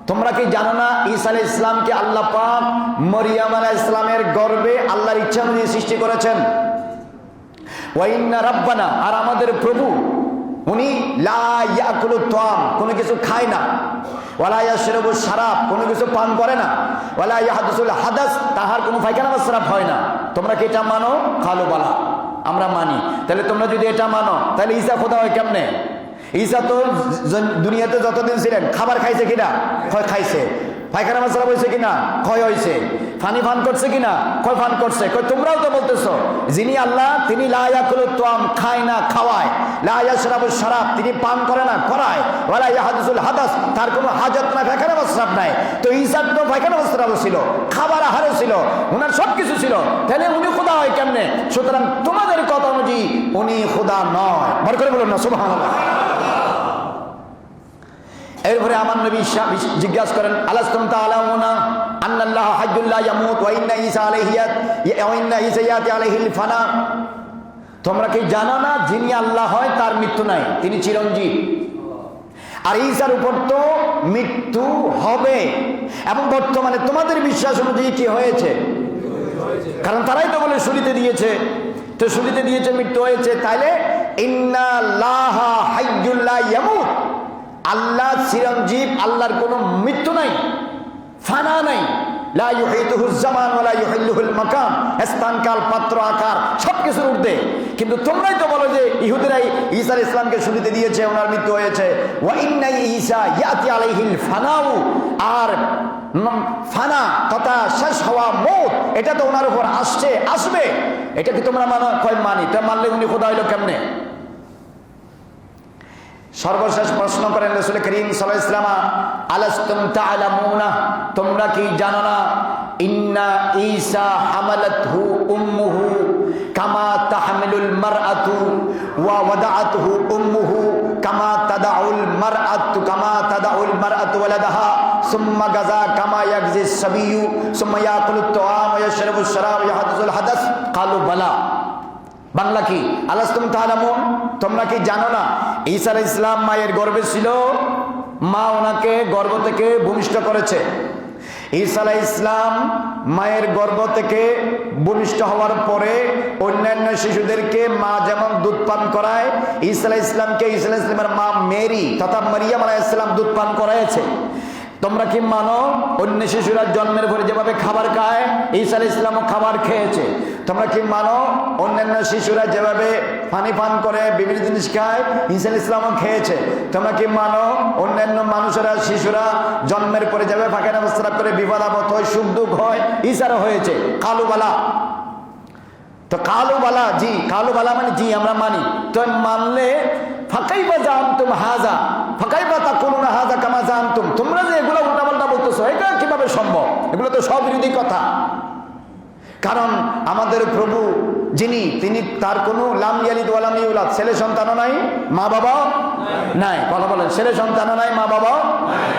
তোমরা কি জানো না ঈসা আলাইহিস সালামকে আল্লাহ পাক মরিয়ম আলাইহিস সালামের গর্ভে আল্লাহর ইচ্ছা অনুযায়ী সৃষ্টি করেছেন। ওয়া ইন্না রাব্বানা, আর আমাদের প্রভু উনি লা ইয়াকুলুত তাম, কোনো কিছু খায় না, ওয়ালা ইয়াশরাবু শারাব, কোনো কিছু পান করে না, ওয়ালা ইয়াহদুসুল হাদাস, তাহার কোনো পায়খানা প্রস্রাব হয় না। তোমরা কি এটা মানো? কালু বালা, আমরা মানি। তাহলে তোমরা যদি এটা মানো তাহলে ঈসা খোদা হয় কেমনে? ঈসা তো দুনিয়াতে যতদিন ছিলেন খাবার খাইছে কিনা? খাইছে। পায়খানা প্রস্রাব হয়েছে কিনা? হয়েছে। পানি পান করছে কিনা? পান করছে। তোমরাও তো বলতেছো যিনি আল্লাহ তিনি লা ইয়াকুলুত তাম, খায় না খাওয়ায়, লা ইয়াশরাবু শারাব, তিনি পান করে না করায়, ওয়ালা ইয়াহদুসুল হাদাস, তার কোনো হাজত না, পায়খানা প্রস্রাব নাই। তো ঈসার তো পায়খানা প্রস্রাবও ছিল, খাবার আহারও ছিল, ওনার সব কিছু ছিল, তাহলে উনি খোদা হয় কেমনে? সুতরাং তোমাদের কথা অনুযায়ী উনি খোদা নয়। বড় করে বলুন না সুবহানাল্লাহ। এরপরে আমার নবী জিজ্ঞাসা করেন, আলাস্তুম তাআলামুনা আন্নাল্লাহা হাজ্জুল লা ইয়ামুত ওয়া ইন্না ঈসা ইয়াতি আলাইহিল ফানা। তোমরা কি জানো না যিনি আল্লাহ হয় তার মৃত্যু নাই, তিনি চিরঞ্জীব। আর ঈসার উপর তো মৃত্যু হবে। এবং বর্তমানে তোমাদের বিশ্বাস অনুযায়ী কি হয়েছে? কারণ তারাই তো বলে শুলিতে দিয়েছে, তো শুলিতে দিয়েছে, মৃত্যু হয়েছে। তাইলে ইন্নাল্লাহা হাইয়্যুল লা ইয়ামুত, আল্লাহ চিরঞ্জীব, আল্লাহর কোনো মৃত্যু নাই, ফানা নাই। লা ইউহিতুহু জামান ওয়া লা ইউহিল্লুহুল মাকান, স্থান কাল পাত্র আকার সবকিছুর ঊর্ধ্বে। কিন্তু তোমরাই তো বলো যে ইহুদিরাই ঈসা আলাইহিস সালামকে শুলিতে দিয়েছে, ওনার মৃত্যু হয়েছে। ওয়া ইন্না ঈসা ইয়াতি আলাইহিল ফানাউ, আর ফানা তথা শেষ হওয়া মউত এটা তো ওনার উপর আসছে, আসবে। এটা কি তোমরা মানো? কয় মানি। তা মানলে উনি খোদা হইল কেমনে? সর্বশেষ প্রশ্ন করেন রাসূল করিম সাল্লাল্লাহু আলাইহি ওয়াসাল্লাম, আলাস্তুম তা'লামুনা, তোমরা কি জানো না, ইন্না ঈসা হামালাতহু উম্মুহু কামা তাহমিলুল মারআতু ওয়া ওয়াদাআতহু উম্মুহু কামা তাদাউল মারআতু ওয়ালাদাহা সুম্মা গাজা কামা ইয়াগজিস সাবিয়্যু সুম্মা ইয়াকুলুত তাআম ওয়া ইয়াশরাবুশ শারাব ওয়া ইয়াহদুসুল হাদাস। ক্বালু বালা। বাংলা কি? আলাস্তুম তা'লামুন, তোমরা কি জানো না ঈসা আলাইহিস সালাম মায়ের গর্ভে ছিল, মা ওনাকে গর্ভ থেকে ভূমিষ্ঠ করেছে। ঈসা আলাইহিস সালাম মায়ের গর্ভ থেকে ভূমিষ্ঠ হওয়ার পরে অন্যান্য শিশুদেরকে মা যেমন দুধ পান করায়, ঈসা আলাইহিস সালামকে ঈসা আলাইহিস সালামের মা মেরি তথা মারিয়াম আলাইহিস সালাম দুধ পান করাইছে। তোমরা কি মানো অন্য শিশুরা জন্মের পরে যেভাবে খাবার খায়, ঈসা আলাইহিস সালামও খাবার খেয়েছে? তোমরা কি মানো অন্যান্য শিশুরা যেভাবে পানি পান করে, বিভিন্ন জিনিস খায়, ঈসা আলাইহিস সালামও খেয়েছে? তোমরা কি মানো অন্যান্য মানুষেরা, শিশুরা জন্মের পরে যেভাবে পায়খানা প্রস্রাব করে বিপদ আপদ হয়, সুখ দুঃখ হয়, ঈসারও হয়েছে? কালু বালা। তো কালু বালা, জি, কালু বালা মানে জি আমরা মানি। তো মানলে ফাকাইবা জানতুম হাজা, ফাকাইবা তাকুলুনা হাজা কামা জানতুম, তোমরা যে এগুলো উল্টাপাল্টা বলতেছো এটা কিভাবে সম্ভব? এগুলো তো সব বিরোধী কথা। কারণ আমাদের প্রভু যিনি, তিনি তার কোনো লাম ইয়ালিদ ওয়া লাম ইউলাদ, ছেলে সন্তানও নাই, মা বাবাও নাই। কথা বলেন, ছেলে সন্তানও নাই, মা বাবাও।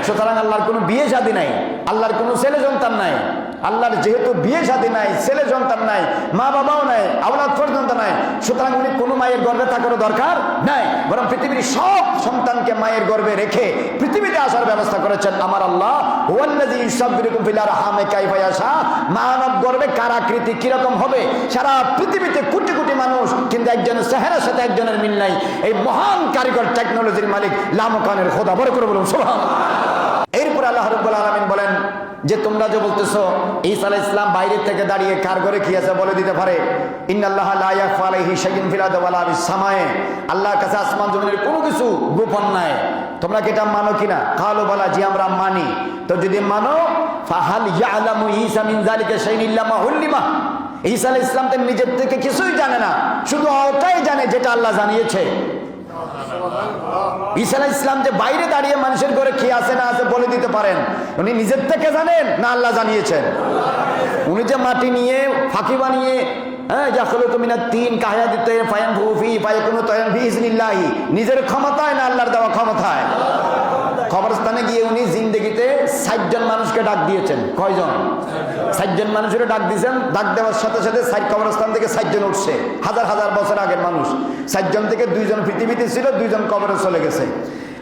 সুতরাং আল্লাহর কোনো বিয়ে শাদী নাই, আল্লাহর কোনো ছেলে সন্তান নাই। আল্লাহর যেহেতু বিয়ে শাদী নাই, ছেলে সন্তান নাই, মা বাবাও নাই, আওলাদ পর্যন্ত নাই, সুতরাং উনি কোনো মায়ের গর্ভে থাকার দরকার নাই। বরং পৃথিবীর সব সন্তানকে মায়ের গর্ভে রেখে পৃথিবীতে আসার ব্যবস্থা করেছেন আমার আল্লাহ। হুয়াল্লাযী ইউসাব্বিরুকুম ফিল আরহামি কাইফা ইয়াশা, মানব গর্ভে কার আকৃতি কিরকম হবে সারা পৃথিবীতে কোটি কোটি মানুষ, কিন্তু একজনের চেহারার সাথে একজনের মিল নাই। এই মহান কারিগর, টেকনোলজির মালিক, লামকানের খোদা, বড় করে বলুন সুবহানাল্লাহ। এরপর আল্লাহ রাব্বুল আলামিন বলেন যে তোমরা যে বলতেছো ঈসা আলাইহিস সালাম বাইরে থেকে দাঁড়িয়ে কার ঘরে কি আছে বলে দিতে পারে। ইন্নাল্লাহা লা ইয়াখফা আলাইহি শাইউন ফিল আরদি ওয়ালা ফিস সামায়ে, আল্লাহর কাছে আসমান জমিনের কোনো কিছু গোপন নাই। তোমরা কি এটা মানো কিনা? কালু বালা, জি আমরা মানি। তো যদি মানো, ফাহাল ইয়ালামু ঈসা মিন যালিকা শাইউন ইল্লা মা উল্লিমা, ঈসা আলাইহিস সালাম তো নিজের থেকে কিছুই জানে না, শুধু ওটাই জানে যেটা আল্লাহ জানিয়েছে। ঈসা আলাইহিস সালাম যে বাইরে দাঁড়িয়ে মানুষের ঘরে কি আছে না আছে বলে দিতে পারেন, উনি নিজের থেকে জানেন না আল্লাহ জানিয়েছেন? উনি যে মাটি নিয়ে ফাঁকি বানিয়ে, নিজের ক্ষমতায় না আল্লাহর দেওয়া ক্ষমতায়? কবরস্থানে গিয়ে উনি জিন্দেগিতে 60 জন মানুষকে ডাক দিয়েছেন। কয়জন? 60 জন মানুষের ডাক দিয়েছেন। ডাক দেওয়ার সাথে সাথে কবরস্থান থেকে 60 জন উঠছে। হাজার হাজার বছর আগের মানুষ। 60 জন থেকে 2 জন পৃথিবীতে ছিল, 2 জন কবরে চলে গেছে।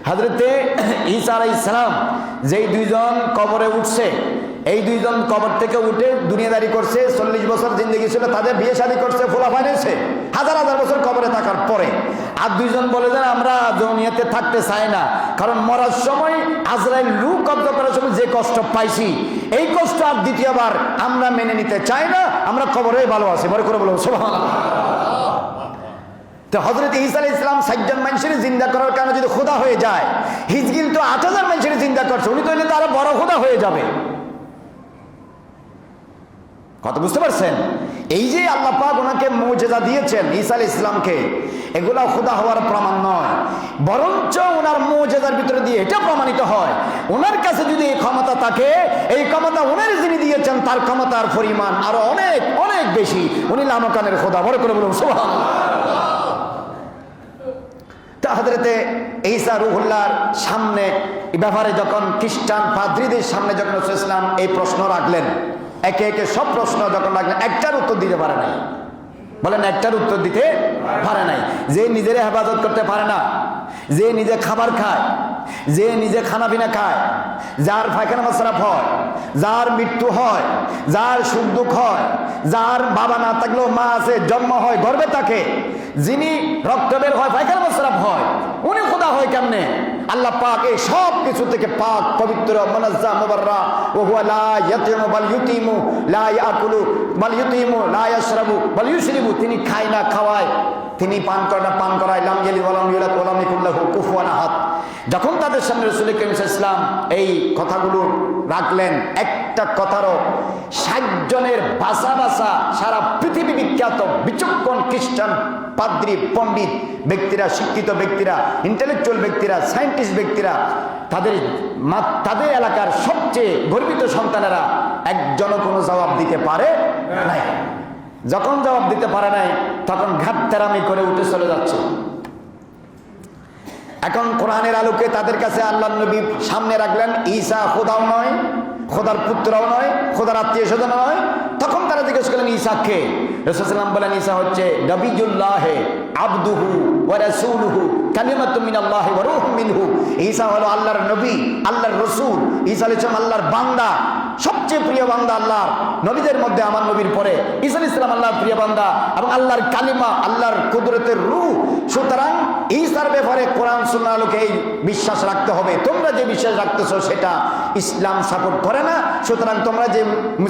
হযরতে ঈসা আলাইহিস সালাম যেই 2 জন কবরে উঠছে, এই 2 জন কবর থেকে উঠে দুনিয়াদারি করছে, 40 বছর জিন্দগি ছিল, তাদের বিয়ে শাদী করছে, ফোলাফান হয়েছে, হাজার হাজার বছর কবরে থাকার পরে। আর 2 জন বলে যে আমরা দুনিয়াতে থাকতে চাই না, কারণ মরার সময় আজরাইল রূহ কব্জা করার সময় যে কষ্ট পাইছি, এই কষ্ট আর দ্বিতীয়বার আমরা মেনে নিতে চাই না, আমরা কবরেই ভালো আছি। বড় করে বলো সুবহানাল্লাহ। তো হযরত ঈসা আলাইহিস সালাম 60 জন মানুষের জিন্দা করার কারণে যদি খোদা হয়ে যায়, হিজকিল তো 8000 মানুষের জিন্দা করছে, উনি তো এলে তো আরো বড় খোদা হয়ে যাবে। কথা বুঝতে পারছেন? এই যে আল্লাহ পাক ওনাকে মুজিজা দিয়েছেন ঈসা আলাইহিস সালামকে, এগুলা খোদা হওয়ার প্রমাণ নয়, বরঞ্চ ওনার মুজিজার ভিতরে দিয়ে এটা প্রমাণিত হয় ওনার কাছে যদি এই ক্ষমতা থাকে, এই ক্ষমতা ওনার যিনি দিয়েছেন তার ক্ষমতার পরিমাণ আরো অনেক অনেক বেশি। উনি লামকানের খোদা। বড় করে বলুন সুবহানাল্লাহ। হযরতে ঈসা রূহুল্লাহর সামনে এই ব্যাপারে যখন খ্রিস্টান পাদ্রীদের সামনে যখন রাসূল সাল্লাল্লাহু আলাইহি ওয়াসাল্লাম এই প্রশ্ন রাখলেন, একে একে সব প্রশ্ন যখন রাখলেন, একটার উত্তর দিতে পারে নাই। বলেন, একটার উত্তর দিতে পারে নাই। যে নিজের হেফাজত করতে পারে না, যে নিজে খাবার খায়, যে নিজে খানা পিনা খায়, যার পায়খানা মাসরাফ হয়, যার মৃত্যু হয়, যার সুখ দুঃখ হয়, যার বাবা না থাকলেও মা আছে, জন্ম হয়, গর্ভে থাকে, যিনি রক্ত বের হয়, পায়খানা মাসরাফ হয়, উনি খোদা হয় কেমনে? আল্লাহ পাক এই সব কিছু থেকে পাক, পবিত্র, মুনাজ্জাহ, মুবাররা। ওয়া হুয়া লা ইয়াতিমু বাল ইউতিমু লা ইয়াকুলু বাল ইউতিমু লা ইয়াশরাবু বাল ইউশরিবু। তিনি খায় না, খাওয়ায়, তিনি পান করে না, পান করায়। লাম ইয়ালিদ ওয়া লাম ইউলাদ ওয়া লাম ইয়াকুল লাহু কুফুয়ান আহাদ। যখন তাদের সামনে রাসূল করিম সাল্লাল্লাহু আলাইহি ওয়াসাল্লাম এই কথাগুলো রাখলেন, একটা কথারও ৬০ জনের ভাষা ভাষা সারা পৃথিবী বিখ্যাত বিচক্ষণ খ্রিস্টান পাদ্রী, পণ্ডিত ব্যক্তিরা, শিক্ষিত ব্যক্তিরা, ইন্টেলেকচুয়াল ব্যক্তিরা, সায়েন্টিস্ট ব্যক্তিরা, তাদের এলাকার সবচেয়ে গর্বিত সন্তানেরা একজনও কোনো জবাব দিতে পারে নাই। যখন জবাব দিতে পারে নাই, তখন ঘাটতেরামি করে উঠে চলে যাচ্ছে। এখন কোরআনের আলোকে তাদের কাছে আল্লাহ নবী সামনে রাখলেন, ঈসা খোদাও নয়, খোদার পুত্রও নয়, খোদার আত্মীয় স্বজন নয়। তখন তারা জিজ্ঞেস করলেন, ঈসা কে? রাসূল সাল্লাল্লাহু আলাইহি ওয়াসাল্লাম বলেন, ঈসা হচ্ছে নবিয়ুল্লাহ আবদুহু ওয়া রাসূলুহু কালিমাতুম মিনাল্লাহি ওয়া রূহুম মিনহু। ঈসা হলো আল্লাহর নবী, আল্লাহর রাসূল। ঈসা আলাইহিস সালাম আল্লাহর বান্দা, সবচেয়ে প্রিয় বান্দা আল্লাহর নবীদের মধ্যে। আমার নবীর পরে ঈসা আলাইহিস সালাম আল্লাহর প্রিয় বান্দা এবং আল্লাহর কালিমা, আল্লাহর কুদরতের রূহ। সুতরাং ঈসার ব্যাপারে কোরআন সুন্নাহ আলোকে এই বিশ্বাস রাখতে হবে। তোমরা যে বিশ্বাস রাখতেছো সেটা ইসলাম সাপোর্ট করে না। সুতরাং তোমরা যে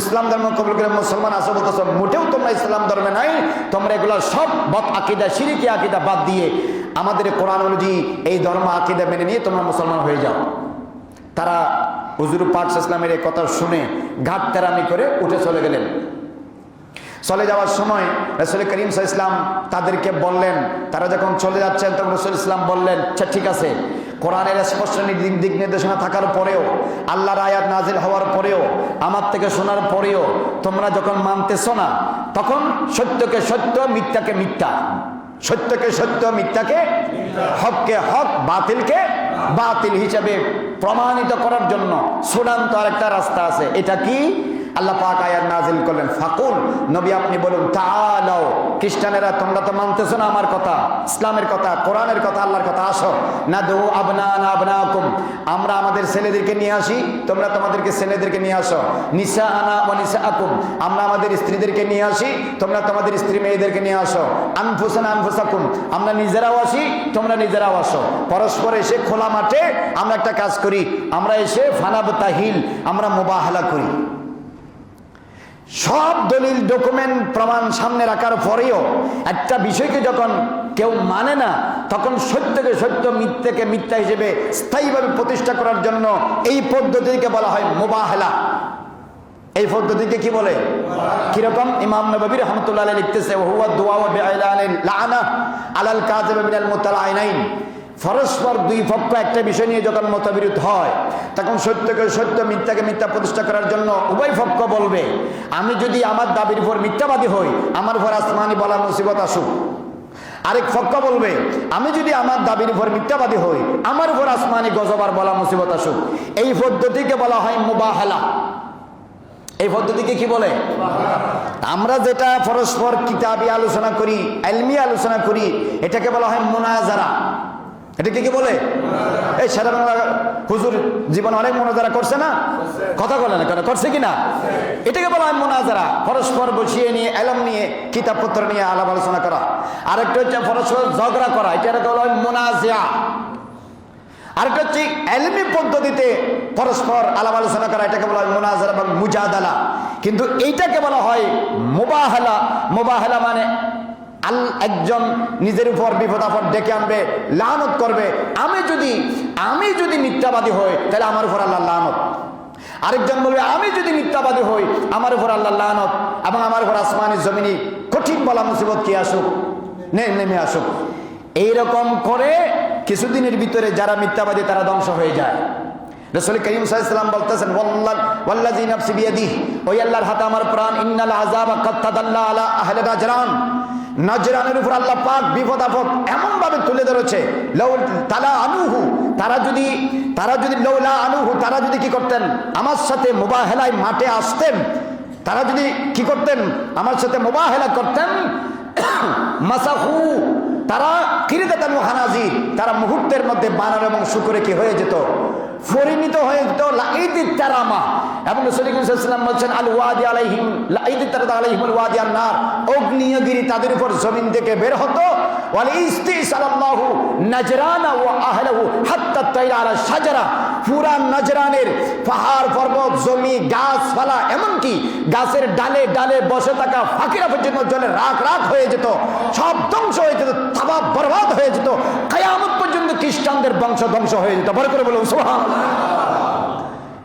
ইসলাম ধর্ম কবুল করে মুসলমান আসো বলতেছো, মোটেও তোমরা ইসলাম ধর্মে নাই। তোমরা এগুলো সব বদ আকীদা, শিরকি আকীদা বাদ দিয়ে আমাদের কোরআন অনুযায়ী এই ধর্ম আকীদা মেনে নিয়ে তোমরা মুসলমান হয়ে যাও। তারা হুজুর পাক সাল্লামের এই কথা শুনে ঘাটতেরামি করে উঠে চলে গেলেন। চলে যাওয়ার সময় রাসূল করিম সাল্লাল্লাহু আলাইহি ওয়াসাল্লাম তাদেরকে বললেন, তারা যখন চলে যাচ্ছেন তখন রাসূল ইসলাম বললেন, আচ্ছা ঠিক আছে, কোরআনের স্পষ্ট দিক নির্দেশনা থাকার পরেও, আল্লাহর আয়াত নাজিল হওয়ার পরেও, আমার থেকে শোনার পরেও তোমরা যখন মানতেছো না, তখন সত্যকে সত্য, মিথ্যাকে মিথ্যা, সত্যকে সত্য, মিথ্যাকে হককে হক, বাতিলকে বাতিল হিসাবে প্রমাণিত করার জন্য চূড়ান্ত আরেকটা রাস্তা আছে। এটা কি? আল্লাহ পাক আয়াত নাজিল করলেন, ফাকুল, নবী আপনি বলুন, তাআলাও, খ্রিস্টানেরা তোমরা তো মানতেছো না আমার কথা, ইসলামের কথা, কোরআনের কথা, আল্লাহর কথা, আসো। নাদউ আবনানা আবনাকুম, আমরা আমাদের ছেলেদেরকে নিয়ে আসি, তোমরা তোমাদেরকে ছেলেদেরকে নিয়ে আসো। নিসাআনা ওয়া নিসাআকুম, আমরা আমাদের স্ত্রীদেরকে নিয়ে আসি, তোমরা তোমাদের স্ত্রী মেয়েদেরকে নিয়ে আসো। আনফুসানা আনফুসাকুম, আমরা নিজেরাও আসি, তোমরা নিজেরাও আসো। পরস্পর এসে খোলা মাঠে আমরা একটা কাজ করি, আমরা এসে ফানাবতাহিল, আমরা মুবাহালা করি। সব দলিল, ডকুমেন্ট, প্রমাণ সামনে রাখার পরেও একটা বিষয়কে যখন কেউ মানে না, তখন সত্যকে সত্য, মিথ্যাকে মিথ্যা হিসেবে স্থায়ীভাবে প্রতিষ্ঠা করার জন্য এই পদ্ধতিকে বলা হয় মুবাহালা। এই পদ্ধতিকে কি বলে? কিরকম? ইমাম নববী রাহমাতুল্লাহ আলাইহি লিখতেছে, ওয়া দুআ ওয়া বিআলানিল লাআনা আলাল কাযিব মিনাল মুতালাইনাইন। পরস্পর দুই পক্ষ একটা বিষয় নিয়ে যখন মতবিরোধ হয়, তখন সত্যকে সত্য, মিথ্যাকে মিথ্যা প্রতিষ্ঠা করার জন্য উভয় পক্ষ বলবে, আমি যদি আমার দাবির উপর মিথ্যাবাদী হই, আমার উপর আসমানি বলা মুসিবত আসুক। আরেক পক্ষ বলবে, আমি যদি আমার দাবির উপর মিথ্যাবাদী হই, আমার উপর আসমানি গজবার বলা মুসিবত আসুক। এই পদ্ধতিকে বলা হয় মুবাহালা। এই পদ্ধতিকে কি বলে? আমরা যেটা পরস্পর কিতাবী আলোচনা করি, ইলমি আলোচনা করি, এটাকে বলা হয় মুনাজারা। এটাকে কি বলে? এই সারা বাংলা হুজুর জীবন অনেক মুনাজারা করছে না? কথা বলে না কেন? করছে কিনা? এটাকে বলা হয় মুনাজারা। পরস্পর বসিয়ে নিয়ে, ইলম নিয়ে, কিতাবপত্র নিয়ে আলাপ আলোচনা করা। আরেকটা হচ্ছে পরস্পর ঝগড়া করা, এটাকে বলা হয় মুনাজিয়া। আরেকটা হচ্ছে ইলমি পদ্ধতিতে পরস্পর আলাপ আলোচনা করা, এটাকে বলা হয় মুনাজারা বা মুজাদালা। কিন্তু এইটাকে বলা হয় মুবাহালা। মুবাহালা মানে একজন নিজের উপর বিপদ আপদ ডেকে আনবে, লানত করবে। আমি যদি মিথ্যাবাদী হই, তাহলে আমার উপর আল্লাহ লানত। আরেকজন বলবে, আমি যদি মিথ্যাবাদী হই, আমার উপর আল্লাহ লানত এবং আমার উপর আসমানি জমিনি কঠিন বলা মুসিবত কি আসুক, নেমে আসুক। এইরকম করে কিছুদিনের ভিতরে যারা মিথ্যাবাদী তারা ধ্বংস হয়ে যায়। রাসূল করিম সাল্লাল্লাহু আলাইহি ওয়াসাল্লাম বলতেছেন, ওয়াল্লাযী নাফসি বিয়াদিহি, ওই আল্লাহর হাতে আমার প্রাণ, ইন্নাল আযাবা কাদ তাদাল্লা আলা আহলি নাজরান, নাজরানের উপর আল্লাহ পাক বিপদ আপদ এমন ভাবে তুলে ধরেছে, লাউ তালা আনুহু, তারা যদি লাউলা আনুহু, তারা যদি কি করতেন, আমার সাথে মুবাহালায় মাঠে আসতেন, তারা যদি কি করতেন, আমার সাথে মুবাহালা করতেন, মাসাহু তারা কিরদাতান ওয়া খানাজির, তারা মুহূর্তের মধ্যে বানর এবং শূকরে কি হয়ে যেত, পরিণত হয়ে যেত। লাঈদিত তারামা, এবং রাসূল সাল্লাল্লাহু আলাইহি ওয়াসাল্লাম বলেছেন আল ওয়াদি আলাইহিম লাঈদিত তারাদা আলাইহিমুল ওয়াদি আন-নার, অগ্নিগিরি তাদের উপর জমিন থেকে বের হতো। ওয়াল ইস্তিসালাল্লাহু নাজরানা ওয়া আহলাহু হাত্তা তাইরা আলা শাজারা, পুরা নাজরানের পাহাড় পর্বত জমি গাছপালা এমনকি গাছের ডালে ডালে বসে থাকা ফাঁকিরা পর্যন্ত জলে রাখ রাখ হয়ে যেত, সব ধ্বংস হয়ে যেত, তাবাব বরবাদ হয়ে যেত। কিয়ামত পর্যন্ত খ্রিস্টানদের বংশ ধ্বংস হয়ে যেত। বড় করে বলুন সুবহানাল্লাহ।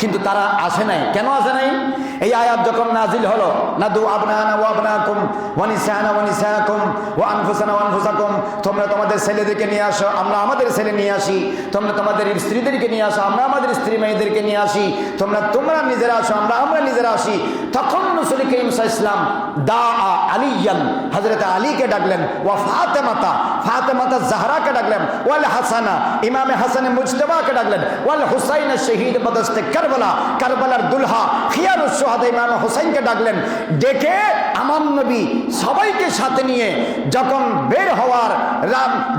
কিন্তু তারা আসে নাই। কেন আসে নাই? এই আয়াত যখন নাজিল হলো, নাদু আবনানা ওয়া আবনাকুম ওয়া নিসানা ওয়া নিসাকুম ওয়া আনফুসানা ওয়া আনফুসাকুম, তোমরা তোমাদের ছেলেদেরকে নিয়ে আসো, আমরা আমাদের ছেলে নিয়ে আসি, তোমরা তোমাদের স্ত্রীদেরকে নিয়ে আসো, আমরা আমাদের স্ত্রী মেয়েদেরকে নিয়ে আসি, তোমরা নিজেরা আসো, আমরা নিজেরা আসি। তখন রাসূল করিম সাল্লাল্লাহু আলাইহি ওয়াসাল্লাম দাআ আলিয়ান, হযরত আলীকে ডাকলেন, ওয়া ফাতেমাতা জাহরাকে ডাকলেন, ওয়াল হাসানা ইমামে হাসানে মুজতবাকে ডাকলেন, ওয়াল হুসাইন শহীদ বদস্তে কারবালার দুলহা খিয়ারুস শুহাদা ইমাম হুসাইনকে ডাকলেন। ডেকে আমার নবী সবাইকে সাথে নিয়ে যখন বের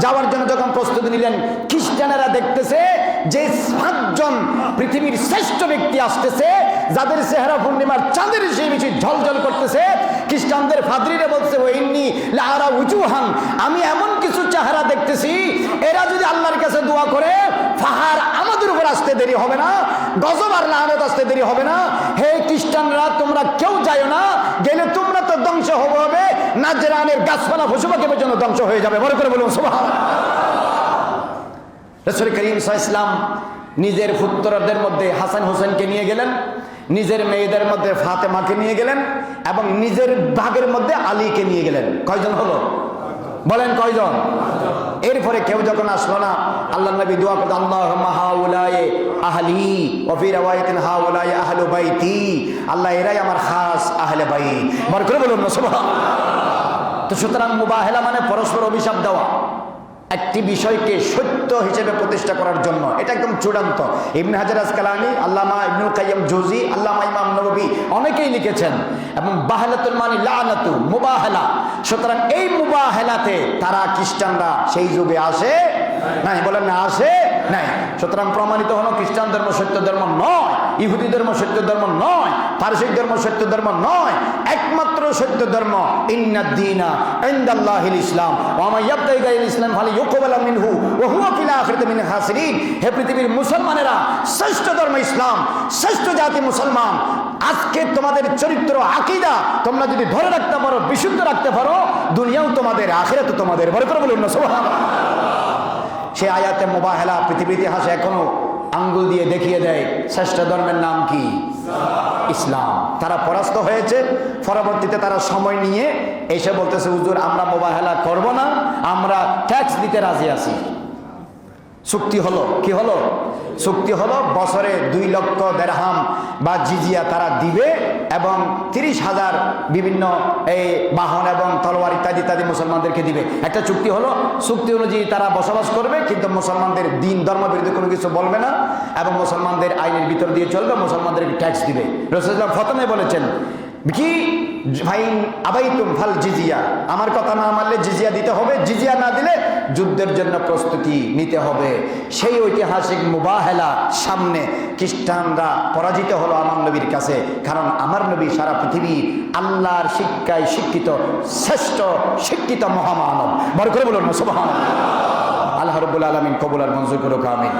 যাওয়ার জন্য যখন প্রস্তুতি নিলেন, খ্রিস্টানেরা দেখতেছে যে 5জন পৃথিবীর শ্রেষ্ঠ ব্যক্তি আসতেছে, যাদের চেহারা পূর্ণিমার চাঁদের সেই বেশি ঝলঝল করতেছে। খ্রিস্টানদের ফাদরিরা বলছে, ও ইন্নী লাআরা উজুহান, আমি এমন কিছু চেহারা দেখতেছি, এরা যদি আল্লাহর কাছে দোয়া করে পাহাড় আমাদের উপর আসতে দেরি হবে না, গজব আর লানত আসতে দেরি হবে না। হে খ্রিস্টানরা, তোমরা কেউ যাও না, গেলে তোমরা তো ধ্বংস হবে, নাজরানের গাছপালা পশুপাখি পর্যন্ত ধ্বংস হয়ে যাবে। বড় করে বলুন সুবহানাল্লাহ। রাসূল করিম সাল্লাল্লাহু আলাইহি ওয়াসাল্লাম নিজের পুত্রদের মধ্যে হাসান হোসেনকে নিয়ে গেলেন, নিজের মেয়েদের মধ্যে ফাতেমাকে নিয়ে গেলেন, এবং নিজের ভাগের মধ্যে আলীকে নিয়ে গেলেন। কয়জন হলো বলেন, কয়জন? এরপরে কেউ যখন আসলো না, আল্লাহ নবী দোয়া করতেন, আল্লাহুম্মা হাউলাই আহলি ওয়া ফি রাওয়ায়াতিন হাউলাই আহলু বাইতি, আল্লাহ এরাই আমার খাস আহলে বাইত। বড় করে বলুন সুবহানাল্লাহ। তো সুতরাং মুবাহেলা মানে পরস্পর অভিশাপ দেওয়া, একটি বিষয়কে সত্য হিসেবে প্রতিষ্ঠা করার জন্য। এটা একদম চূড়ান্ত। ইবনে হাজার আসকালানী, আল্লামা ইবনুল কাইয়্যিম জৌজি, আল্লামা ইমাম নববী অনেকেই লিখেছেন। এবং বাহালাতুল মানি লানাতু, মুবাহেলা। সুতরাং এই মুবাহেলাতে তারা খ্রিস্টানরা সেই যুগে আসে নাই, বলেন না, আসে নাই। সুতরাং প্রমাণিত হলো খ্রিস্টান ধর্ম সত্য ধর্ম নয়, ইহুদি ধর্ম সত্য ধর্ম নয়, পারসিক ধর্ম সত্য ধর্ম নয়। একমাত্র সত্য ধর্ম ইন্নাদ দীনা ইনদাল্লাহিল ইসলাম ওয়া মান ইয়াবতাগি গায়রাল ইসলাম ফালাইয়ুকবালা মিনহু ওয়া হুয়া ফিল আখিরাতি মিনাল খাসিরিন। হে পৃথিবীর মুসলমানেরা, শ্রেষ্ঠ ধর্ম ইসলাম, শ্রেষ্ঠ জাতি মুসলমান। আজকে তোমাদের চরিত্র আকীদা তোমরা যদি ধরে রাখতে পারো, বিশুদ্ধ রাখতে পারো, দুনিয়াও তোমাদের, আখিরাতও তোমাদের। বড় করে বলুন না সুবহানাল্লাহ। সে আয়াতে মুবাহেলা পৃথিবীর ইতিহাসে এখনো আঙ্গুল দিয়ে দেখিয়ে দেয় শ্রেষ্ঠ ধর্মের নাম কি? ইসলাম। তারা পরাস্ত হয়েছে, পরবর্তীতে তারা সময় নিয়ে এসে বলতেছে, হুজুর আমরা মুবাহেলা করব না, আমরা ট্যাক্স দিতে রাজি আছি। চুক্তি হলো, কি হলো? চুক্তি হলো বছরে 2 লক্ষ দিরহাম বা জিজিয়া তারা দিবে, এবং 30,000 বিভিন্ন এই বাহন এবং তলোয়ার ইত্যাদি ইত্যাদি মুসলমানদেরকে দিবে। একটা চুক্তি হলো। চুক্তি অনুযায়ী তারা বসবাস করবে, কিন্তু মুসলমানদের দিন ধর্ম বিরুদ্ধে কোনো কিছু বলবে না, এবং মুসলমানদের আইনের ভিতর দিয়ে চলবে, মুসলমানদেরকে ট্যাক্স দিবে। রাসূলুল্লাহ প্রথমে বলেছেন কি, ফাইন আবাইতুম ফাল জিজিয়া, আমার কথা না মানলে জিজিয়া দিতে হবে, জিজিয়া না দিলে যুদ্ধের জন্য প্রস্তুতি নিতে হবে। সেই ঐতিহাসিক মুবাহেলা সামনে খ্রিস্টানরা পরাজিত হলো আমার নবীর কাছে, কারণ আমার নবী সারা পৃথিবী আল্লাহর শিক্ষায় শিক্ষিত শ্রেষ্ঠ শিক্ষিত মহামানব। বড় করে বলুন না সুবহানাল্লাহ। আল্লাহ রাব্বুল আলামিন কবুল আর মঞ্জুর করুক, আমিন।